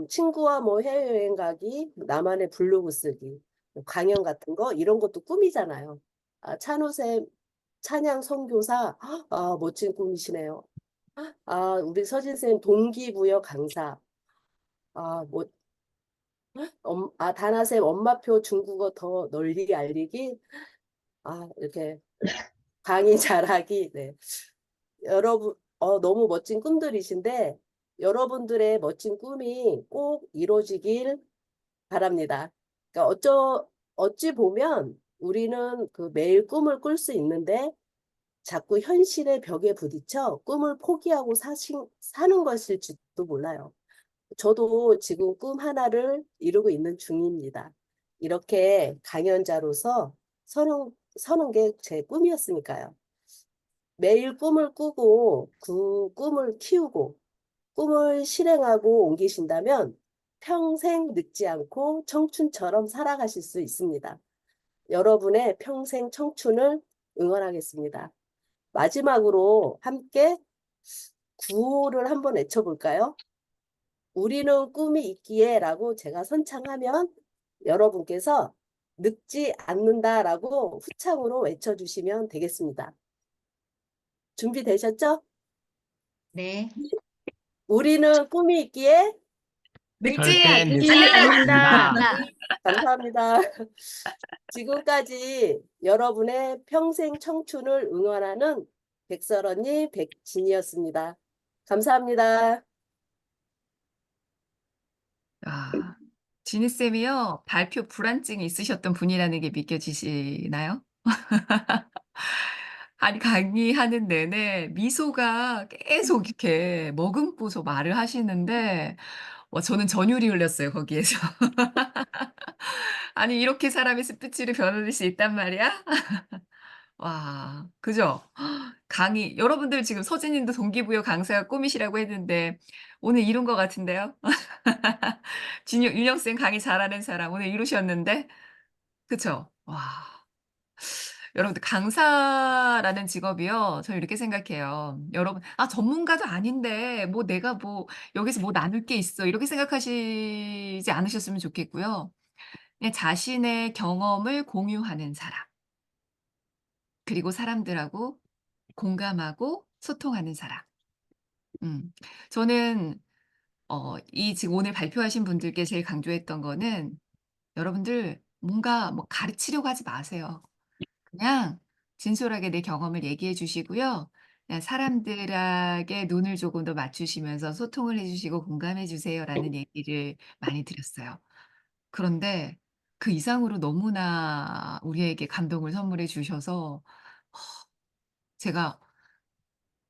친구와 뭐 해외여행 가기, 나만의 블로그 쓰기, 뭐 강연 같은 거 이런 것도 꿈이잖아요. 찬우쌤 찬양 선교사, 멋진 꿈이시네요. 우리 서진쌤 동기부여 강사, 뭐 다나쌤 엄마표 중국어 더 널리 알리기, 이렇게 강의 잘하기. 네. 여러분, 너무 멋진 꿈들이신데 여러분들의 멋진 꿈이 꼭 이루어지길 바랍니다. 그러니까 어찌 보면 우리는 그 매일 꿈을 꿀 수 있는데 자꾸 현실의 벽에 부딪혀 꿈을 포기하고 사는 것일지도 몰라요. 저도 지금 꿈 하나를 이루고 있는 중입니다. 이렇게 강연자로서 서는 게 제 꿈이었으니까요. 매일 꿈을 꾸고 그 꿈을 키우고 꿈을 실행하고 옮기신다면 평생 늙지 않고 청춘처럼 살아가실 수 있습니다. 여러분의 평생 청춘을 응원하겠습니다. 마지막으로 함께 구호를 한번 외쳐볼까요? 우리는 꿈이 있기에 라고 제가 선창하면 여러분께서 늙지 않는다라고 후창으로 외쳐주시면 되겠습니다. 준비되셨죠? 네. 우리는 꿈이 있기에 늙지 절대 않기. 늦지 않는다. 않는다. 감사합니다. 지금까지 여러분의 평생 청춘을 응원하는 백설 언니 백진이었습니다. 감사합니다. 아, 지니쌤이요, 발표 불안증이 있으셨던 분이라는 게 믿겨지시나요? 아니, 강의하는 내내 미소가 계속 이렇게 머금고서 말을 하시는데, 저는 전율이 흘렸어요, 거기에서. 아니, 이렇게 사람의 스피치를 변호할 수 있단 말이야? 와, 그죠? 강의, 여러분들 지금 서진님도 동기부여 강사가 꿈이시라고 했는데, 오늘 이룬 것 같은데요? 윤영쌤 강의 잘하는 사람, 오늘 이루셨는데? 그쵸? 와. 여러분들 강사라는 직업이요. 저 이렇게 생각해요. 여러분, 전문가도 아닌데 뭐 내가 뭐 여기서 뭐 나눌 게 있어. 이렇게 생각하시지 않으셨으면 좋겠고요. 그냥 자신의 경험을 공유하는 사람. 그리고 사람들하고 공감하고 소통하는 사람. 음. 저는 이 지금 오늘 발표하신 분들께 제일 강조했던 거는 여러분들 뭔가 뭐 가르치려고 하지 마세요. 그냥 진솔하게 내 경험을 얘기해 주시고요. 그냥 사람들에게 눈을 조금 더 맞추시면서 소통을 해 주시고 공감해 주세요라는 얘기를 많이 드렸어요. 그런데 그 이상으로 너무나 우리에게 감동을 선물해 주셔서 제가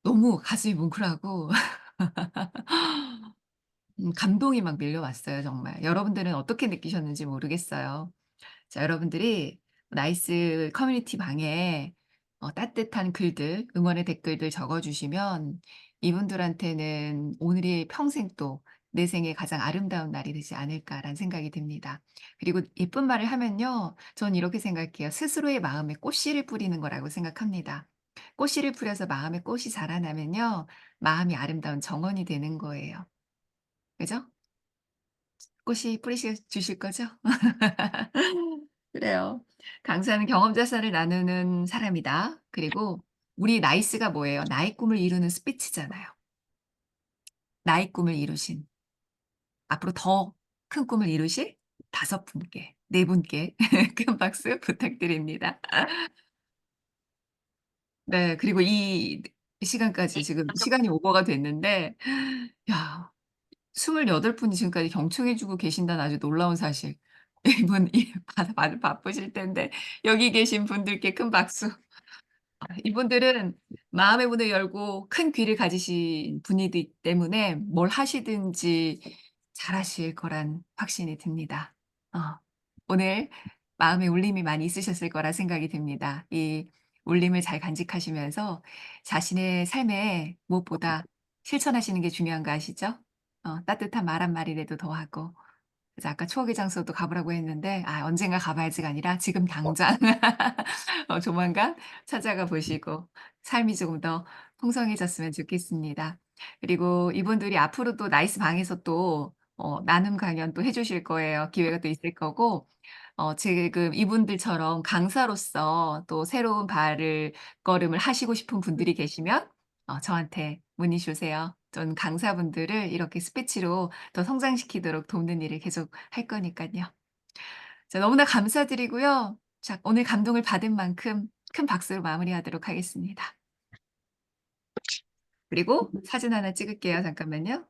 너무 가슴이 뭉클하고 감동이 막 밀려왔어요, 정말. 여러분들은 어떻게 느끼셨는지 모르겠어요. 자, 여러분들이 나이스 커뮤니티 방에 따뜻한 글들, 응원의 댓글들 적어주시면 이분들한테는 오늘이 평생 또 내 생에 가장 아름다운 날이 되지 않을까라는 생각이 듭니다. 그리고 예쁜 말을 하면요, 전 이렇게 생각해요. 스스로의 마음에 꽃씨를 뿌리는 거라고 생각합니다. 꽃씨를 뿌려서 마음에 꽃이 자라나면요, 마음이 아름다운 정원이 되는 거예요. 그죠? 꽃이 뿌리시 주실 거죠? 그래요. 강사는 경험 자산을 나누는 사람이다. 그리고 우리 나이스가 뭐예요? 나의 꿈을 이루는 스피치잖아요. 나의 꿈을 이루신, 앞으로 더 큰 꿈을 이루실 5분께, 4분께 큰 박수 부탁드립니다. 네. 그리고 이 시간까지 지금 시간이 오버가 됐는데, 야, 28분이 지금까지 경청해 주고 계신다는 아주 놀라운 사실. 이분 다들 바쁘실 텐데 여기 계신 분들께 큰 박수. 이분들은 마음의 문을 열고 큰 귀를 가지신 분이기 때문에 뭘 하시든지 잘하실 거란 확신이 듭니다. 오늘 마음에 울림이 많이 있으셨을 거라 생각이 듭니다. 이 울림을 잘 간직하시면서 자신의 삶에 무엇보다 실천하시는 게 중요한 거 아시죠? 따뜻한 말 한마디라도 더 하고. 그래서 아까 추억의 장소도 가보라고 했는데 언젠가 가봐야지가 아니라 지금 당장 조만간 찾아가 보시고 삶이 조금 더 풍성해졌으면 좋겠습니다. 그리고 이분들이 앞으로도 나이스 방에서 또 나눔 강연 또 해 주실 거예요. 기회가 또 있을 거고 지금 이분들처럼 강사로서 또 새로운 발걸음을 하시고 싶은 분들이 계시면 저한테 문의 주세요. 전 강사분들을 이렇게 스피치로 더 성장시키도록 돕는 일을 계속 할 거니깐요. 자, 너무나 감사드리고요. 자, 오늘 감동을 받은 만큼 큰 박수로 마무리하도록 하겠습니다. 그리고 사진 하나 찍을게요. 잠깐만요.